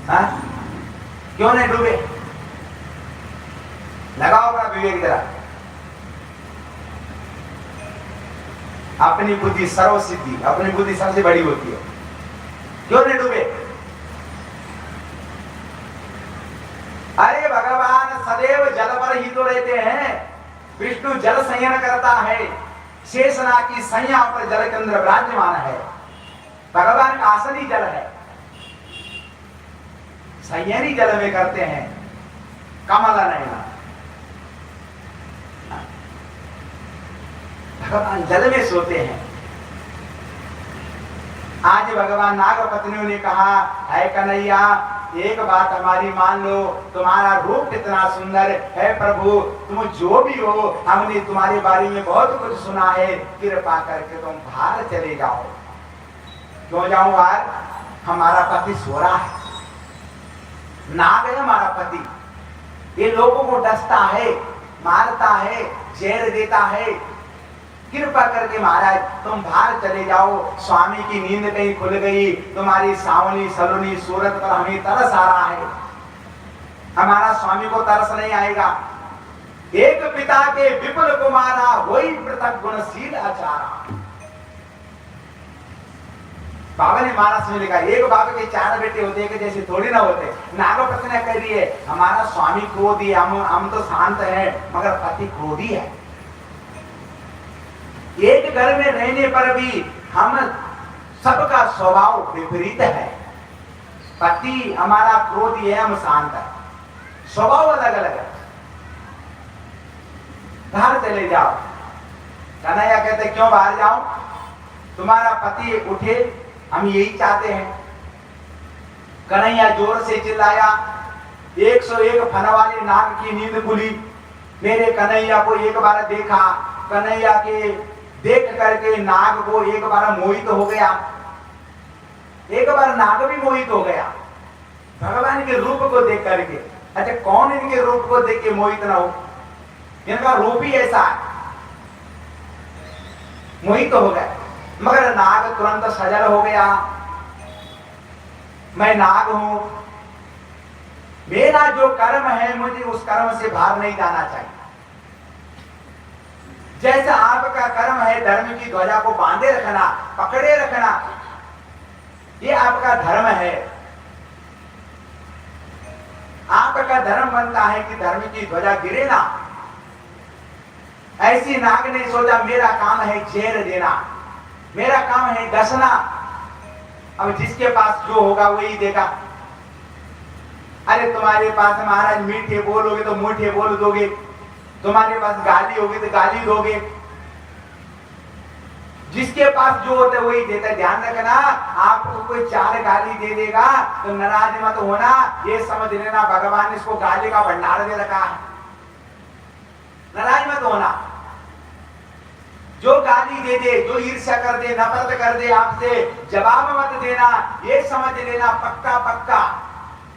हाँ? क्यों नहीं डूबे? लगाओ अपना विवेक जरा। अपनी बुद्धि सर्व सिद्धि, अपनी बुद्धि सबसे बड़ी होती है। क्यों नहीं डूबे? अरे भगवान सदैव जल पर ही तो रहते हैं। विष्णु जल संयन करता है, शेषना की सैया पर जल के अंदर विराजमान है। भगवान का आसन ही जल है, संयन ही जल में करते हैं। कमल नयना, भगवान जल में सोते हैं। आज भगवान नाग पत्नियों ने कहा, है कन्हैया एक बात हमारी मान लो, तुम्हारा रूप कितना सुंदर है प्रभु, तुम जो भी हो, हमने तुम्हारे बारे में बहुत कुछ सुना है, कृपा करके तुम बाहर चले जाओ। क्यों जाऊं बाहर? हमारा पति सो रहा है, नाग है हमारा पति, ये लोगों को डसता है, मारता है, जहर देता है। कृपा करके महाराज तुम बाहर चले जाओ, स्वामी की नींद कहीं खुल गई, तुम्हारी सावनी सलोनी सूरत पर हमें तरस आ रहा है, हमारा स्वामी को तरस नहीं आएगा। एक पिता के विपुल कुमारा, वही पृथक गुणशील आचारा। बाबा ने मानस में लिखा, एक बाबा के 4 बेटे होते हैं जैसे थोड़ी ना होते। नागपति ने कह रही है, हमारा स्वामी क्रोधी है, हम तो शांत हैं, मगर पति क्रोधी है। एक घर में रहने पर भी हम सबका स्वभाव विपरीत है। पति हमारा क्रोधी है, हम शांत है, स्वभाव अलग अलग है। बाहर चले जाओ। कन्हैया कहते क्यों बाहर जाओ? तुम्हारा पति उठे, हम यही चाहते हैं। कन्हैया जोर से चिल्लाया, 101 फन वाली नाग की नींद खुली। मेरे कन्हैया को एक बार देखा, कन्हैया के देख करके नाग को एक बार मोहित हो गया, एक बार नाग भी मोहित हो गया भगवान के रूप को देख करके। अच्छा, कौन इनके रूप को देख के मोहित ना हो? इनका रूप ही ऐसा है, मोहित हो गया। मगर नाग तुरंत सजल हो गया, मैं नाग हूं, मेरा जो कर्म है मुझे उस कर्म से बाहर नहीं जाना चाहिए। जैसा आपका कर्म है धर्म की ध्वजा को बांधे रखना, पकड़े रखना, ये आपका धर्म है। आपका धर्म बनता है कि धर्म की ध्वजा गिरे ना। ऐसी नाग ने सोचा मेरा काम है जहर देना, मेरा काम है डसना। अब जिसके पास जो होगा वही देगा। अरे तुम्हारे पास महाराज मीठे बोलोगे तो मीठे बोल दोगे, तुम्हारे पास गाली होगी तो गाली दोगे। जिसके पास जो होता है वही देता है। ध्यान रखना, आपको कोई 4 गाली दे देगा तो नाराज मत होना, ये समझ लेना भगवान ने इसको गाली का भंडार दे रखा है। नाराज मत होना। जो गाली दे दे, जो ईर्ष्या कर दे, नफरत कर दे आपसे, जवाब मत देना, ये समझ लेना पक्का पक्का।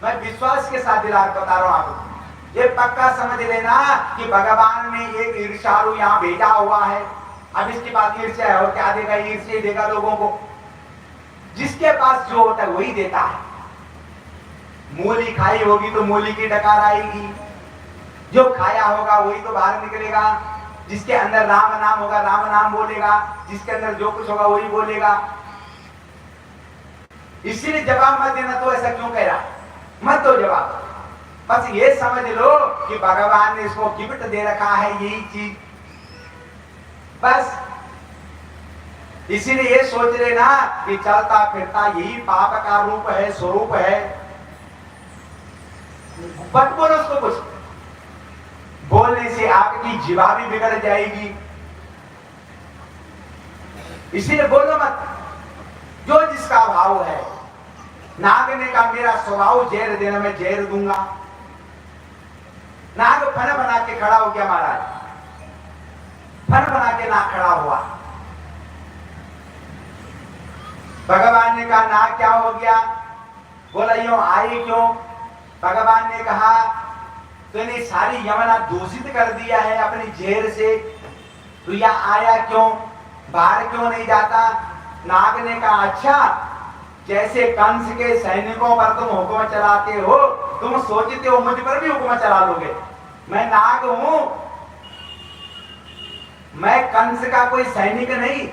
मैं विश्वास के साथ दिला बता रहा हूं आपको, ये पक्का समझ लेना कि भगवान ने एक ईर्ष्यालु यहाँ भेजा हुआ है। अब इसके पास ईर्ष्या है और क्या देगा? ईर्ष्या देगा लोगों को। जिसके पास जो होता है वही देता है। मूली खाई होगी तो मूली की डकार आएगी, जो खाया होगा वही तो बाहर निकलेगा। जिसके अंदर राम नाम होगा राम नाम बोलेगा, जिसके अंदर जो कुछ होगा वही बोलेगा। इसीलिए जवाब मत देना। तो ऐसा क्यों कह रहा? मत दो जवाब, बस ये समझ लो कि भगवान ने इसको गिफ्ट दे रखा है, यही चीज बस। इसीलिए ये सोच लेना कि चलता फिरता यही पाप का रूप है, स्वरूप है। मत बोलो उसको कुछ, बोलने से आपकी जीवा भी बिगड़ जाएगी। इसीलिए बोलो मत, जो जिसका भाव है। नाग ने कहा मेरा स्वभाव जहर देना, मैं जहर दूंगा। नाग फन बना के खड़ा हो गया महाराज, फन बना के नाग खड़ा हुआ। भगवान ने कहा नाग क्या हो गया? बोला यूं आई क्यों? भगवान ने कहा तूने सारी यमुना दूषित कर दिया है अपनी जहर से, तू यहाँ आया क्यों? बाहर क्यों नहीं जाता? नाग ने कहा अच्छा, जैसे कंस के सैनिकों पर तुम हुक्म चलाते हो, तुम सोचते हो मुझ पर भी हुक्म चला लोगे। मैं नाग हूं, मैं कंस का कोई सैनिक नहीं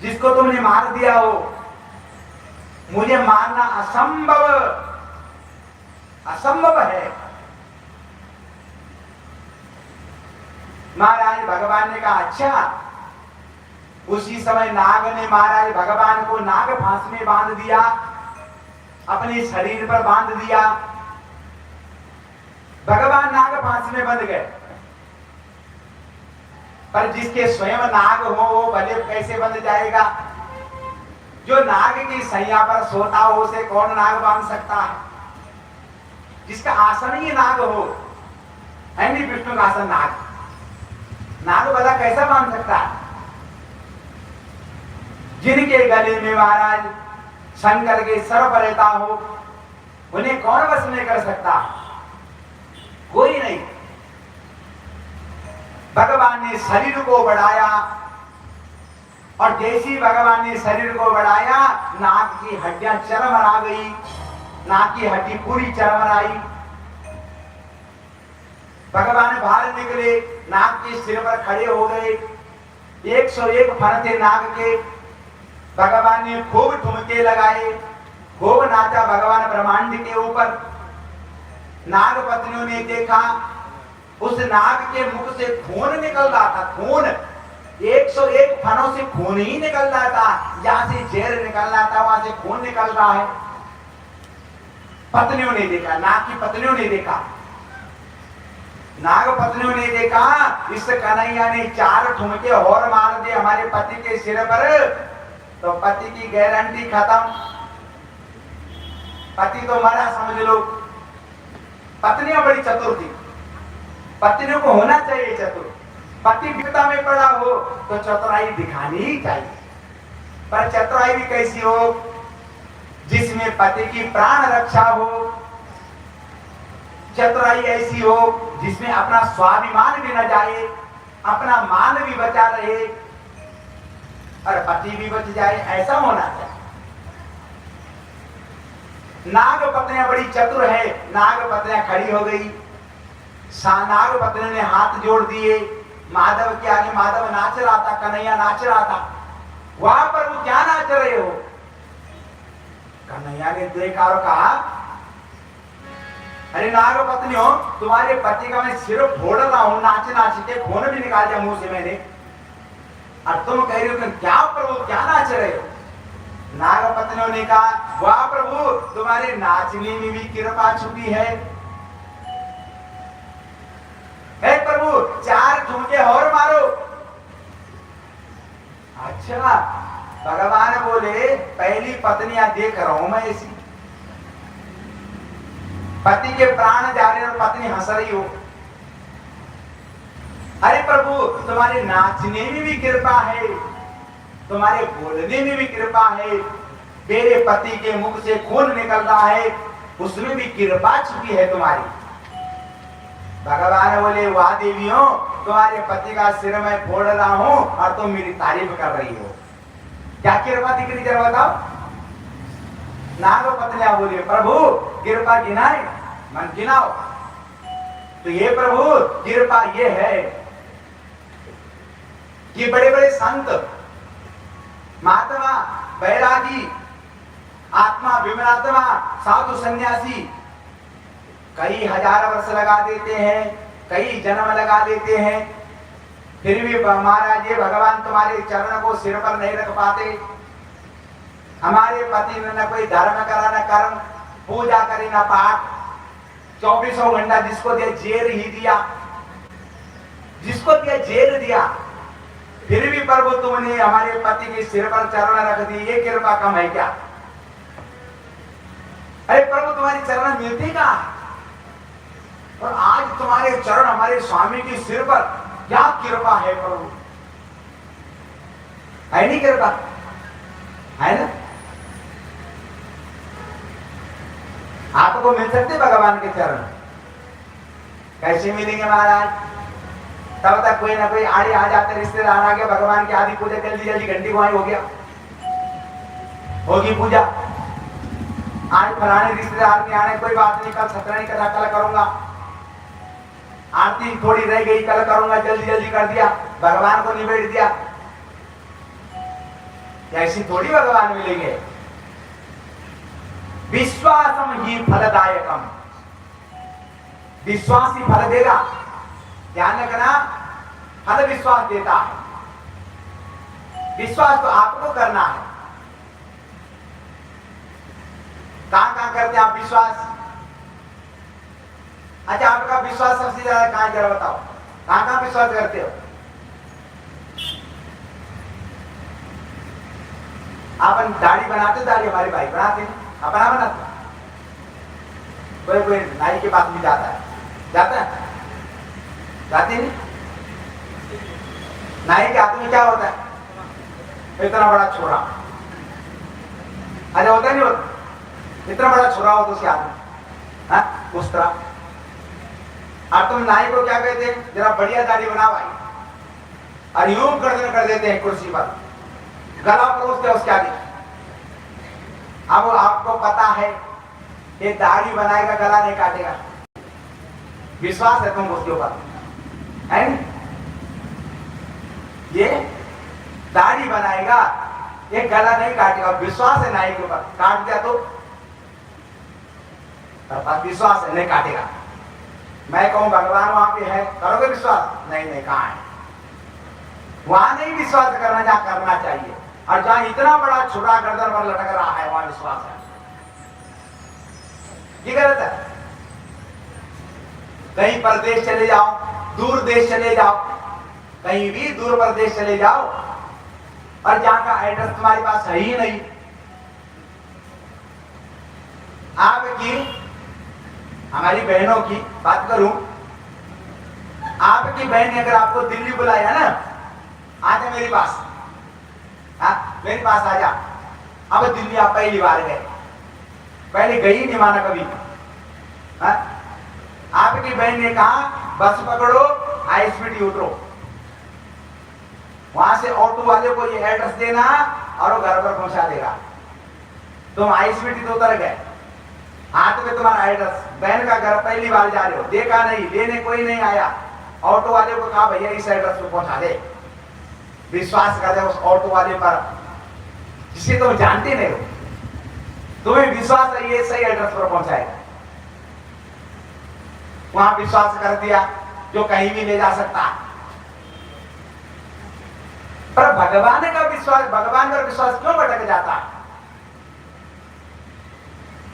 जिसको तुमने मार दिया हो। मुझे मारना असंभव असंभव है। महाराज भगवान ने कहा अच्छा। उसी समय नाग ने महाराज भगवान को नाग फांस में बांध दिया, अपने शरीर पर बांध दिया। भगवान नाग फांस में बंध गए। पर जिसके स्वयं नाग हो वो भले कैसे बंध जाएगा? जो नाग की सैया पर सोता हो उसे कौन नाग बांध सकता है? जिसका आसन ही नाग हो, है नहीं विष्णु का आसन नाग, नाग भला कैसा बांध सकता है? जिनके गले में महाराज शंकर के सर्प रहता हो उन्हें कौन वश में कर सकता? कोई नहीं। भगवान ने शरीर को बढ़ाया और जैसे ही भगवान ने शरीर को बढ़ाया नाक की हड्डियां चरमरा गई, नाक की हड्डी पूरी चरमराई। भगवान बाहर निकले, नाग के सिर पर खड़े हो गए। 101 फन थे नाग के। भगवान ने खूब ठुमके लगाए, खूब नाचा भगवान ब्रह्मांड के ऊपर। नाग पत्नियों ने देखा उस नाग के मुख से खून निकल रहा था। खून 101 फनों से खून ही निकल रहा था। जहां से जहर निकल रहा था वहां से खून निकल रहा है। पत्नियों ने देखा, नाग की पत्नियों ने देखा, नाग पत्नियों ने देखा इस कन्हैया ने 4 ठुमके और मार दिए हमारे पति के सिर पर, तो पति की गारंटी खत्म, पति तो मरा समझ लो। पत्नियां बड़ी चतुर थी, पत्नियों को होना चाहिए चतुर। पति विपदा में पड़ा हो तो चतुराई दिखानी ही चाहिए। पर चतुराई भी कैसी हो? जिसमें पति की प्राण रक्षा हो। चतुराई ऐसी हो जिसमें अपना स्वाभिमान भी न जाए, अपना मान भी बचा रहे और पति भी बच जाए, ऐसा होना चाहिए। नाग पत्नियां बड़ी चतुर है। नाग पत्नियां खड़ी हो गई, नाग पत्नी ने हाथ जोड़ दिए। माधव के आगे माधव नाच रहा था, कन्हैया नाच रहा था। वहां पर वो क्या नाच रहे हो? कन्हैया ने देखा और कहा अरे नाग पत्नियों, तुम्हारे पति का मैं सिर फोड़ रहा हूं, नाच नाच के खून भी निकाल दिया मुंह से मैंने, और तुम कह रहे हो कि क्या प्रभु क्या नाच रहे हो? नाग पत्नियों ने कहा वाह प्रभु, तुम्हारे नाचने में भी कृपा छुपी है। हे प्रभु 4 ठुमके और मारो। अच्छा, भगवान बोले पहली पत्नियां देख रहा हूं मैं ऐसी, पति के प्राण जा रहे और पत्नी हंस रही हो। अरे प्रभु तुम्हारे नाचने में भी कृपा है, तुम्हारे बोलने में भी कृपा है, मेरे पति के मुख से खून निकल रहा है उसमें भी कृपा छुपी है तुम्हारी। भगवान बोले वाह देवियों, तुम्हारे पति का सिर मैं फोड़ रहा हूं और तुम मेरी तारीफ कर रही हो, क्या कृपा दिख रही जरा बताओ। नाग पत्नियां बोले प्रभु कृपा गिनाए, मन गिनाओ। तो ये प्रभु कृपा ये है कि बड़े बड़े संत, महात्मा, बैरागी, आत्मा विमलात्मा, साधु सन्यासी कई हजार वर्ष लगा देते हैं, कई जन्म लगा देते हैं, फिर भी महाराज ये भगवान तुम्हारे चरण को सिर पर नहीं रख पाते। हमारे पति ने न कोई धर्म करा न कर्म, पूजा करे न पाठ, 24 घंटा जिसको दिया जेल ही दिया, जिसको दिया जेल दिया, फिर भी प्रभु तुमने हमारे पति के सिर पर चरण रख दिए, ये कृपा कम है क्या? अरे प्रभु तुम्हारी चरण मिलती कहां? और आज तुम्हारे चरण हमारे स्वामी के सिर पर, क्या कृपा है प्रभु? है नहीं कृपा? है ना? आपको मिल सकते भगवान के चरण? कैसे मिलेंगे महाराज? तब तक कोई ना कोई आड़े आ जाते, रिश्तेदार आ गया, भगवान की आदि पूजा जल्दी जल्दी घंटी गुआई हो गया, होगी पूजा। आज फलाने रिश्तेदार के आने, कोई बात नहीं, कल सतरंगी कथा कल करूंगा। आरती थोड़ी रह गई, कल करूंगा, जल्दी जल्दी कर दिया, भगवान को निबेड़ दिया। ऐसी थोड़ी भगवान मिलेंगे। विश्वासम ही फलदायकम, विश्वास ही फल देगा। ध्यान रखना, फल विश्वास देता है। विश्वास तो आपको करना है। कहां कहां करते हैं आप विश्वास? अच्छा, आपका विश्वास सबसे ज्यादा कहां, जरा बताओ, कहां कहां विश्वास करते हो? अपन दाढ़ी बनाते, दाढ़ी हमारे भाई बनाते हैं, अपना बनाते। कोई कोई नाई के पास भी जाता है, जाता है, जाती नहीं? नाई के हाथ में क्या होता है? इतना बड़ा छोरा। अच्छा, होता नहीं होता? इतना बड़ा छोरा हो तो उसके हाथ में, हाँ, उस तरह। और तुम नाई को क्या कहते हैं? जरा बढ़िया दाढ़ी बना भाई, और यूं गर्दन कर देते हैं कुर्सी पर, गला परोसते उसके आगे। अब आपको पता है ये दाढ़ी बनाएगा, गला नहीं काटेगा। विश्वास है तुमको उसके ऊपर, है? ये दाढ़ी बनाएगा, ये गला नहीं काटेगा। विश्वास है नाई के ऊपर, काट दिया तो विश्वास है, नहीं काटेगा। मैं कहूं भगवान वहां पे है, करोगे विश्वास? नहीं नहीं, कहां है? वहां नहीं विश्वास करना जहां करना चाहिए, और जहां इतना बड़ा छुरा गर्दन पर लटक रहा है वहां विश्वास है। ये गलत है। कहीं परदेश चले जाओ, दूर देश चले जाओ, कहीं भी दूर प्रदेश चले जाओ, और जहां का एड्रेस तुम्हारे पास है ही नहीं। आपकी, हमारी बहनों की बात करूं, आपकी बहन ने अगर आपको दिल्ली बुलाया ना, आजा मेरे पास, हाँ मेरे पास आजा। अब दिल्ली आप पहली बार गए, पहले गई नहीं माना कभी, हाँ? आपकी बहन ने कहा बस पकड़ो, हाई स्पीड उतरो, वहां से ऑटो वाले को ये एड्रेस देना और वो घर पर पहुंचा देगा। तुम हाई स्पीड उतर गए, हाथ में तुम्हारा एड्रेस, बहन का घर पहली बार जा रहे हो, देखा नहीं, लेने कोई नहीं आया, ऑटो वाले को कहा भैया इस एड्रेस पे पहुंचा दे। विश्वास कर दे उस ऑटो वाले पर जिसे तुम जानते नहीं हो, तुम्हें विश्वास है ये सही एड्रेस पर पहुंचाएगा। वहां विश्वास कर दिया, जो कहीं भी ले जा सकता। पर भगवान का विश्वास, भगवान पर विश्वास क्यों भटक जाता है?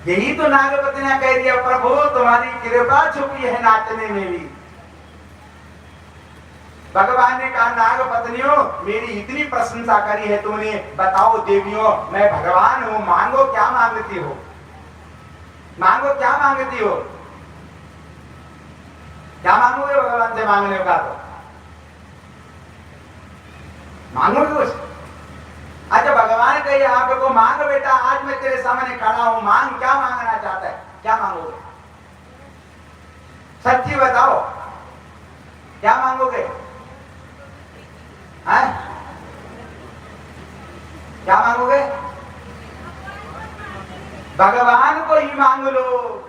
यही तो नागपति ने कह दिया, प्रभु तुम्हारी कृपा छुपी है नाचने में भी। भगवान ने कहा नागपत्नियों, मेरी इतनी प्रशंसा करी है तुमने, बताओ देवियों, मैं भगवान हूं, मांगो क्या मांगती हो, मांगो क्या मांगती हो, क्या मांगोगे भगवान से? मांगने का तो मांगोगे कुछ? अच्छा, भगवान कहे आपको मांग बेटा, आज मैं तेरे सामने खड़ा हूं, मांग, क्या मांगना चाहता है, क्या मांगोगे? सच्ची बताओ, क्या मांगोगे? है? क्या मांगोगे? भगवान को ही मांग लो।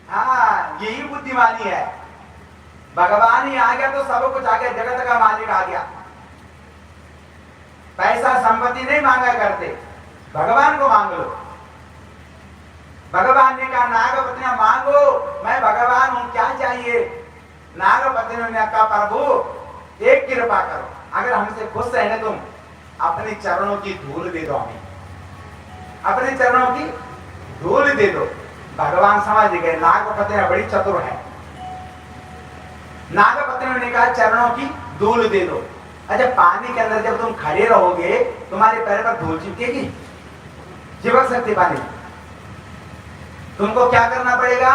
हाँ, यही बुद्धिमानी है। भगवान ही आ गया तो सब कुछ आ गया, जगत का मालिक आ गया। पैसा संपत्ति नहीं मांगा करते, भगवान को मांग लो। भगवान ने कहा नागपत्नियां मांगो, मैं भगवान हूं, क्या चाहिए? नागपत्नियों ने कहा प्रभु एक कृपा करो, अगर हमसे खुश है ना तुम, अपने चरणों की धूल दे दो हमें, अपने चरणों की धूल दे दो। भगवान समझ गए नागपत्नियां बड़ी चतुर है। नागपत्नियों ने कहा चरणों की धूल दे दो। अच्छा, पानी के अंदर जब तुम खड़े रहोगे, तुम्हारे पैर पर धूल चिपकेगी? चिपक सकती पानी? तुमको क्या करना पड़ेगा?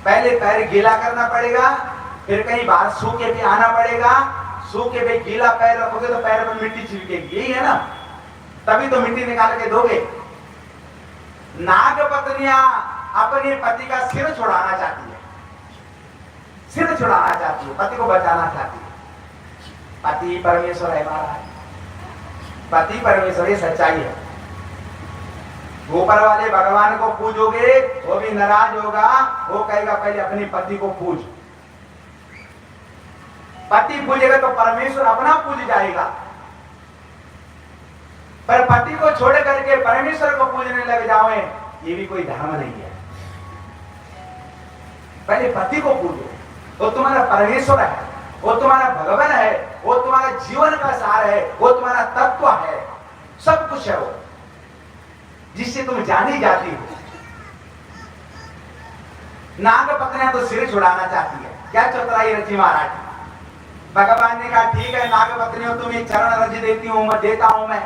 पहले पैर गीला करना पड़ेगा, फिर कहीं बाहर सूखे पे आना पड़ेगा। सूखे पे गीला पैर रखोगे तो पैर पर मिट्टी चिपकेगी, यही है ना? तभी तो मिट्टी निकाल के दोगे। नागपत्नियां अपने पति का सिर छुड़ाना चाहती है, सिर छुड़ाना चाहती है, पति को बचाना चाहती है। पति परमेश्वर है हमारा, पति परमेश्वर, ये सच्चाई है। ऊपर वाले भगवान को पूजोगे वो भी नाराज होगा, वो कहेगा पहले अपने पति को पूज, पति पूजेगा तो परमेश्वर अपना पूज जाएगा, पर पति को छोड़ करके परमेश्वर को पूजने लग जाओ, ये भी कोई धर्म नहीं है। पहले पति को पूजो, वो तुम्हारा परमेश्वर है, वो तुम्हारा भगवान है, वो तुम्हारा जीवन का सार है, वो तुम्हारा तत्व है, सब कुछ है वो, जिससे तुम जानी जाती हो। नाग पत्नियां तो सिर छुड़ाना चाहती है, क्या चतुराई रची महाराज। भगवान ने कहा ठीक है नाग पत्नियों तुम्हें चरण रज देती हूं, मैं देता हूं मैं।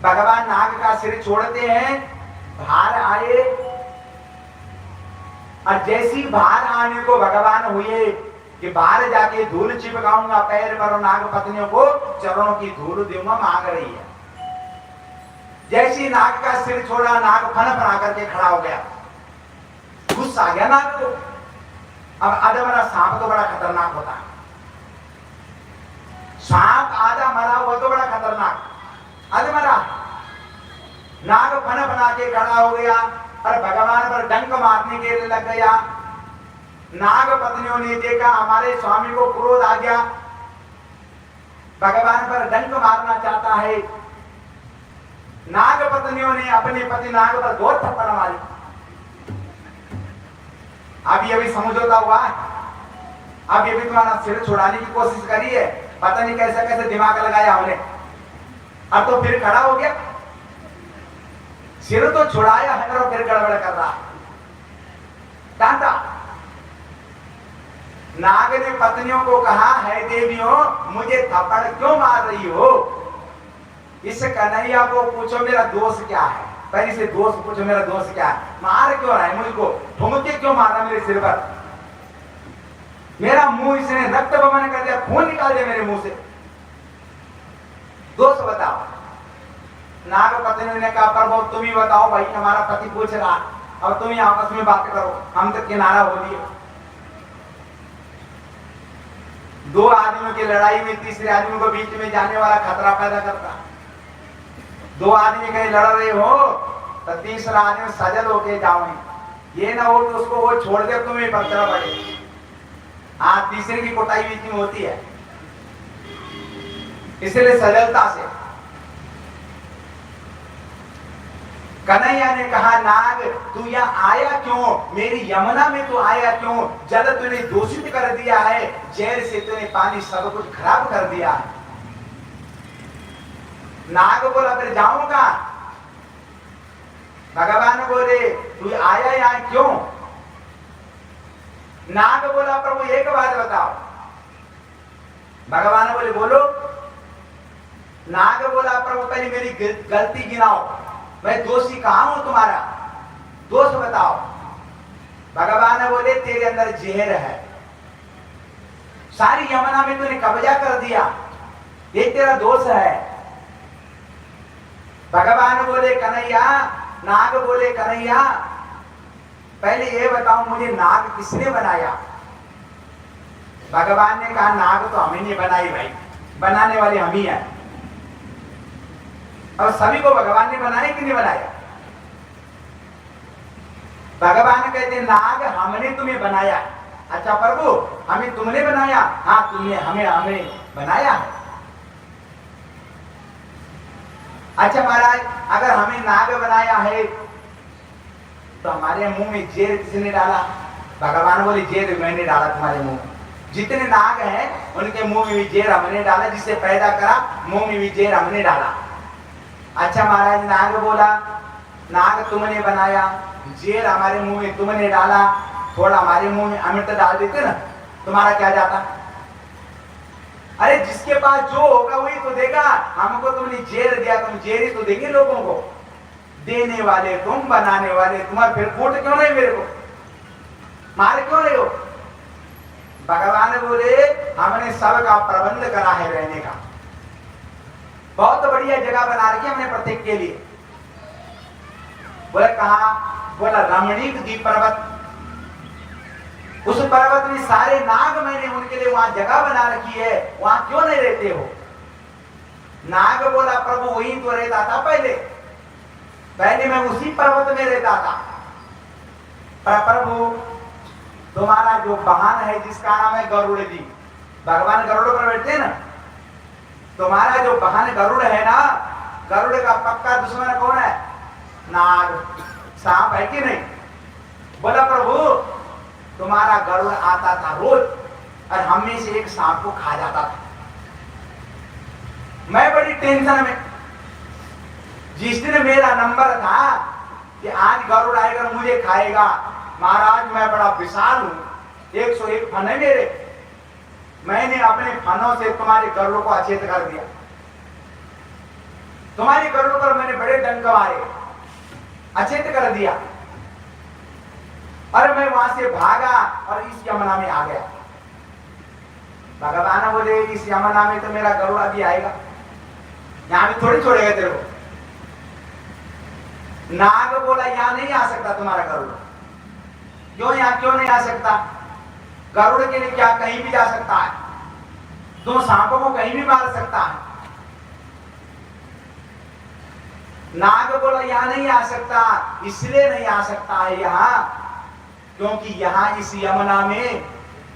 भगवान नाग का सिर छोड़ते हैं, बाहर आए, और जैसी बाहर आने को भगवान हुए कि बाहर जाके धूल चिपकाऊंगा पैर पर, नाग पत्नियों को चरणों की धूल दूंगा, मांग रही है। जैसी नाग का सिर छोड़ा, नाग फन फना करके खड़ा हो गया, गुस्सा आ गया नाग को। अब आधा मरा सांप तो बड़ा खतरनाक होता है, सांप आधा मरा हुआ तो बड़ा खतरनाक, आधा मरा। नाग फन बना के खड़ा हो गया और भगवान पर डंक मारने के लिए लग गया। नाग पत्नियों ने देखा हमारे स्वामी को क्रोध आ गया, भगवान पर डंक मारना चाहता है। नाग पत्नियों ने अपने पति नाग पर 2 थप्पड़ मारी। अभी समझौता हुआ, अभी तुम्हारा सिर छुड़ाने की कोशिश करी है, पता नहीं कैसे कैसे दिमाग लगाया हमने, अब तो फिर खड़ा हो गया। सिर तो छुड़ाया है और फिर गड़बड़ कर रहा, डांटा। नाग ने पत्नियों को कहा है देवियों मुझे थप्पड़ क्यों मार रही हो, इस कन्हैया को पूछो मेरा दोष क्या है, पहले से दोष पूछो मेरा दोष क्या है, मार क्यों रहा है मुझको, ठुमके क्यों मार रहा मेरे सिर पर, मेरा मुंह इसने रक्त बमन कर दिया, खून निकाल दिया मेरे मुंह से, दोष बताओ। नाग पत्नी ने कहा प्रभु तुम ही बताओ भाई, हमारा पति पूछ रहा, अब तुम ही आपस में बात करो, हम तो किनारा हो लिए। 2 आदमियों की लड़ाई में तीसरे आदमी को बीच में जाने वाला खतरा पैदा करता। 2 आदमी कहीं लड़ रहे हो तो तीसरा आदमी सजल होके जाओ, ये ना हो तो उसको वो छोड़ दे, तुम्हें पकड़ा पड़े। हाँ तीसरे की कुटाई बीच में होती है, इसलिए सजलता से। कन्हैया ने कहा नाग तू यहाँ आया क्यों, मेरी यमुना में तू आया क्यों, जल तूने दूषित कर दिया है, जहर से तूने पानी सब कुछ खराब कर दिया है। नाग बोला फिर जाऊंगा, भगवान बोले तू आया यहाँ क्यों। नाग बोला प्रभु एक बात बताओ, भगवान बोले बोलो। नाग बोला प्रभु पहले मेरी गलती गिनाओ, मैं दोषी कहां हूं तुम्हारा, दोष बताओ। भगवान बोले तेरे अंदर जहर है, सारी यमुना में तूने कब्जा कर दिया, ये तेरा दोष है। भगवान बोले कन्हैया, नाग बोले कन्हैया पहले ये बताओ मुझे नाग किसने बनाया। भगवान ने कहा नाग तो हमें नहीं बनाई भाई, बनाने वाले हम ही हैं। और सभी को भगवान ने बनाया कि नहीं बनाया। भगवान कहते नाग हमने तुम्हें बनाया। अच्छा प्रभु हमें तुमने बनाया, हाँ तुमने हमें बनाया है। अच्छा महाराज अगर हमें नाग बनाया है तो हमारे मुंह में जेर किसने डाला। भगवान बोले जेर मैंने डाला तुम्हारे मुंह में, जितने नाग हैं उनके मुंह में भी जेर हमने डाला, जिससे पैदा करा मुंह में भी जेर हमने डाला। अच्छा महाराज नाग बोला नाग तुमने बनाया, जेर हमारे मुंह में तुमने डाला, थोड़ा हमारे मुंह में अमृत डाल देते ना, तुम्हारा क्या जाता। अरे जिसके पास जो होगा वही तो देगा, हमको तुमने जेर दिया, तुम जेर ही तो देंगे लोगों को। देने वाले तुम, बनाने वाले तुम्हारे, फिर कूट क्यों नहीं मेरे को, मार क्यों नहीं हो। भगवान बोले हमने सबका प्रबंध करा है रहने का, बहुत बढ़िया जगह बना रखी हमने प्रत्येक के लिए। बोले कहा, बोला रमणीक द्वीप पर्वत, उस पर्वत में सारे नाग मैंने उनके लिए वहां जगह बना रखी है, वहां क्यों नहीं रहते हो। नाग बोला प्रभु वहीं तो रहता था पहले मैं उसी पर्वत में रहता था, पर प्रभु तुम्हारा जो वाहन है जिसका नाम है गरुड़ जी, भगवान गरुड़ पर बैठते हैं ना, तुम्हारा जो वाहन गरुड़ है ना, गरुड़ का पक्का दुश्मन कौन है? नाग, सांप है कि नहीं? बोला प्रभु तुम्हारा गरुड़ आता था रोज और हम में से एक सांप को खा जाता था। मैं बड़ी टेंशन में, जिस दिन मेरा नंबर था कि आज गरुड़ आएगा मुझे खाएगा, महाराज मैं बड़ा विशाल हूं, 101 फन है मेरे, मैंने अपने फनों से तुम्हारे गरुड़ को अचेत कर दिया। तुम्हारे गरुड़ पर मैंने बड़े डंक मारे, अचेत कर दिया, और मैं वहां से भागा और इस यमुना में आ गया। भगवान बोले इस यमुना में तो मेरा गरुड़ अभी आएगा, यहां भी थोड़ी छोड़ेगा तेरे को। नाग बोला यहां नहीं आ सकता तुम्हारा गरुड़। क्यों यहां क्यों नहीं आ सकता? गरुड़ के लिए क्या कहीं भी जा सकता है, दो सांपों को कहीं भी मार सकता है। नाग बोला यहां नहीं आ सकता, इसलिए नहीं आ सकता है यहां क्योंकि यहां इस यमुना में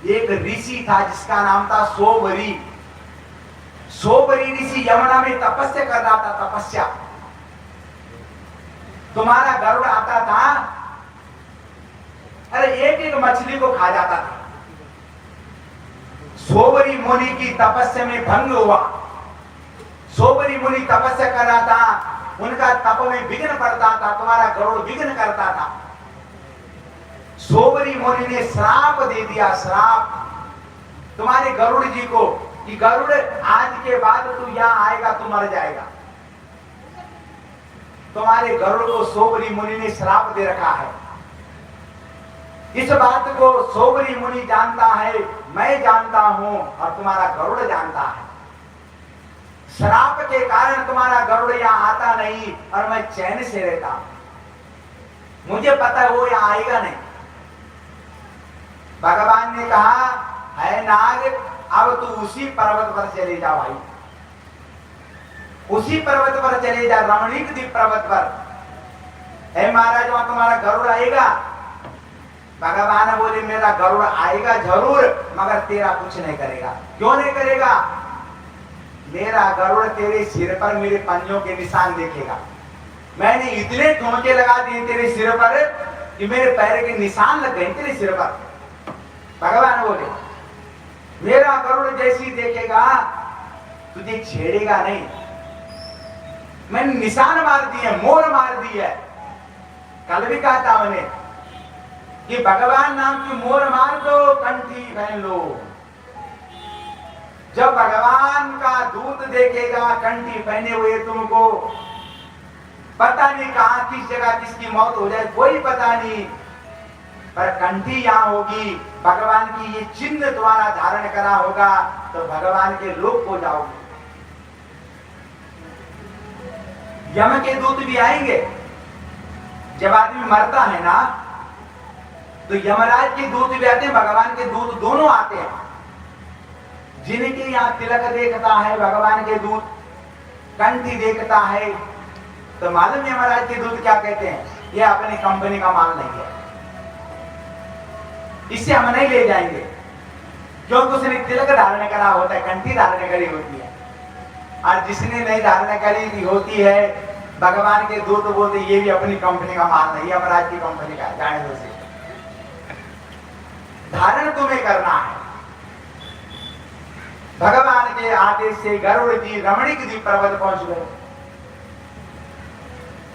एक ऋषि था जिसका नाम था सोबरी। सोबरी ऋषि यमुना में तपस्या कर रहा था, तपस्या। तुम्हारा गरुड़ आता था, अरे एक एक मछली को खा जाता था। सोबरी मुनि की तपस्या में भंग हुआ। सोबरी मुनि तपस्या कर रहा था, उनका तप में विघ्न पड़ता था, तुम्हारा गरुड़ विघ्न करता था। सोबरी मुनि ने श्राप दे दिया, श्राप तुम्हारे गरुड़ जी को कि गरुड़ आज के बाद तू यहां आएगा तू मर जाएगा। तुम्हारे गरुड़ को सोबरी मुनि ने श्राप दे रखा है। इस बात को सोबरी मुनि जानता है, मैं जानता हूं और तुम्हारा गरुड़ जानता है। श्राप के कारण तुम्हारा गरुड़ यहां आता नहीं और मैं चैन से रहता हूं। मुझे पता है वो यहां आएगा नहीं। भगवान ने कहा है नाग अब तू उसी पर्वत पर चले जा भाई, उसी पर्वत पर चले जा, रमणीक द्वीप पर्वत पर। हे महाराज वहां तुम्हारा गरुड़ आएगा। भगवान बोले मेरा गरुड़ आएगा जरूर मगर तेरा कुछ नहीं करेगा। क्यों नहीं करेगा? मेरा गरुड़ तेरे सिर पर मेरे पंजों के निशान देखेगा। मैंने इतने ठोंके लगा दिए तेरे सिर पर कि मेरे पैर के निशान लग गए तेरे सिर पर। भगवान बोले मेरा गरुड़ जैसी देखेगा तुझे छेड़ेगा नहीं। मैंने निशान मार दिए, मोर मार दी है। कल भी कहा था मैंने कि भगवान नाम की मोर मार दो, कंठी पहन लो। जब भगवान का दूत देखेगा कंठी पहने हुए तुमको, पता नहीं कहां किस जगह किसकी मौत हो जाए कोई पता नहीं, पर कंठी यहां होगी, भगवान की ये चिन्ह द्वारा धारण करा होगा तो भगवान के लोक को जाओगे। यम के दूत भी आएंगे। जब आदमी मरता है ना तो यमराज के दूत भी आते हैं, भगवान के दूत दोनों आते हैं। जिनके यहां तिलक देखता है भगवान के दूत, कंठी देखता है, तो मालूम यमराज के दूत क्या कहते हैं? ये अपनी कंपनी का माल नहीं है, इससे हम नहीं ले जाएंगे। क्योंकि उसने तिलक धारण करा होता है, कंठी धारण करी होती है। और जिसने नहीं धारण करी होती है भगवान के दूत बोलते ये भी अपनी कंपनी का माल नहीं, यमराज की कंपनी का, जाने दो उसे। धारण तुम्हें करना है। भगवान के आदेश से गरुड़ जी रमणीक द्वीप पर्वत पहुंच गए।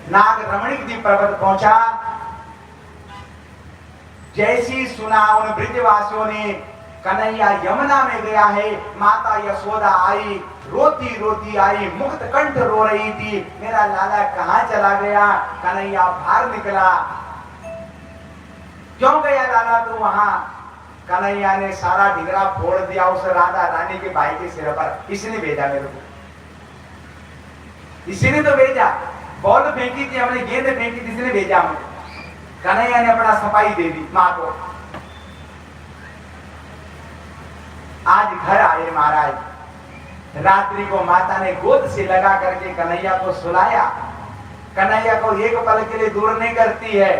नाग रमणीक द्वीप पर्वत पहुंचा। जैसी सुना उन ब्रजवासियों ने कन्हैया यमुना में गया है, माता यशोदा आई, रोती रोती आई, मुक्त कंठ रो रही थी, मेरा लाला कहां चला गया? कन्हैया बाहर निकला। क्यों गया लाला तू वहां? कन्हैया ने सारा ढिगरा फोड़ दिया उस राधा रानी के भाई के सिर पर। इसने भेजा मेरे को, इसी ने तो भेजा। बॉल फेंकी थी हमने, गेंद फेंकी थी, इसने भेजा मुझे। कन्हैया ने अपना सफाई दे दी मां को। आज घर आए महाराज। रात्रि को माता ने गोद से लगा करके कन्हैया को सुलाया। कन्हैया को एक पल के लिए दूर नहीं करती है।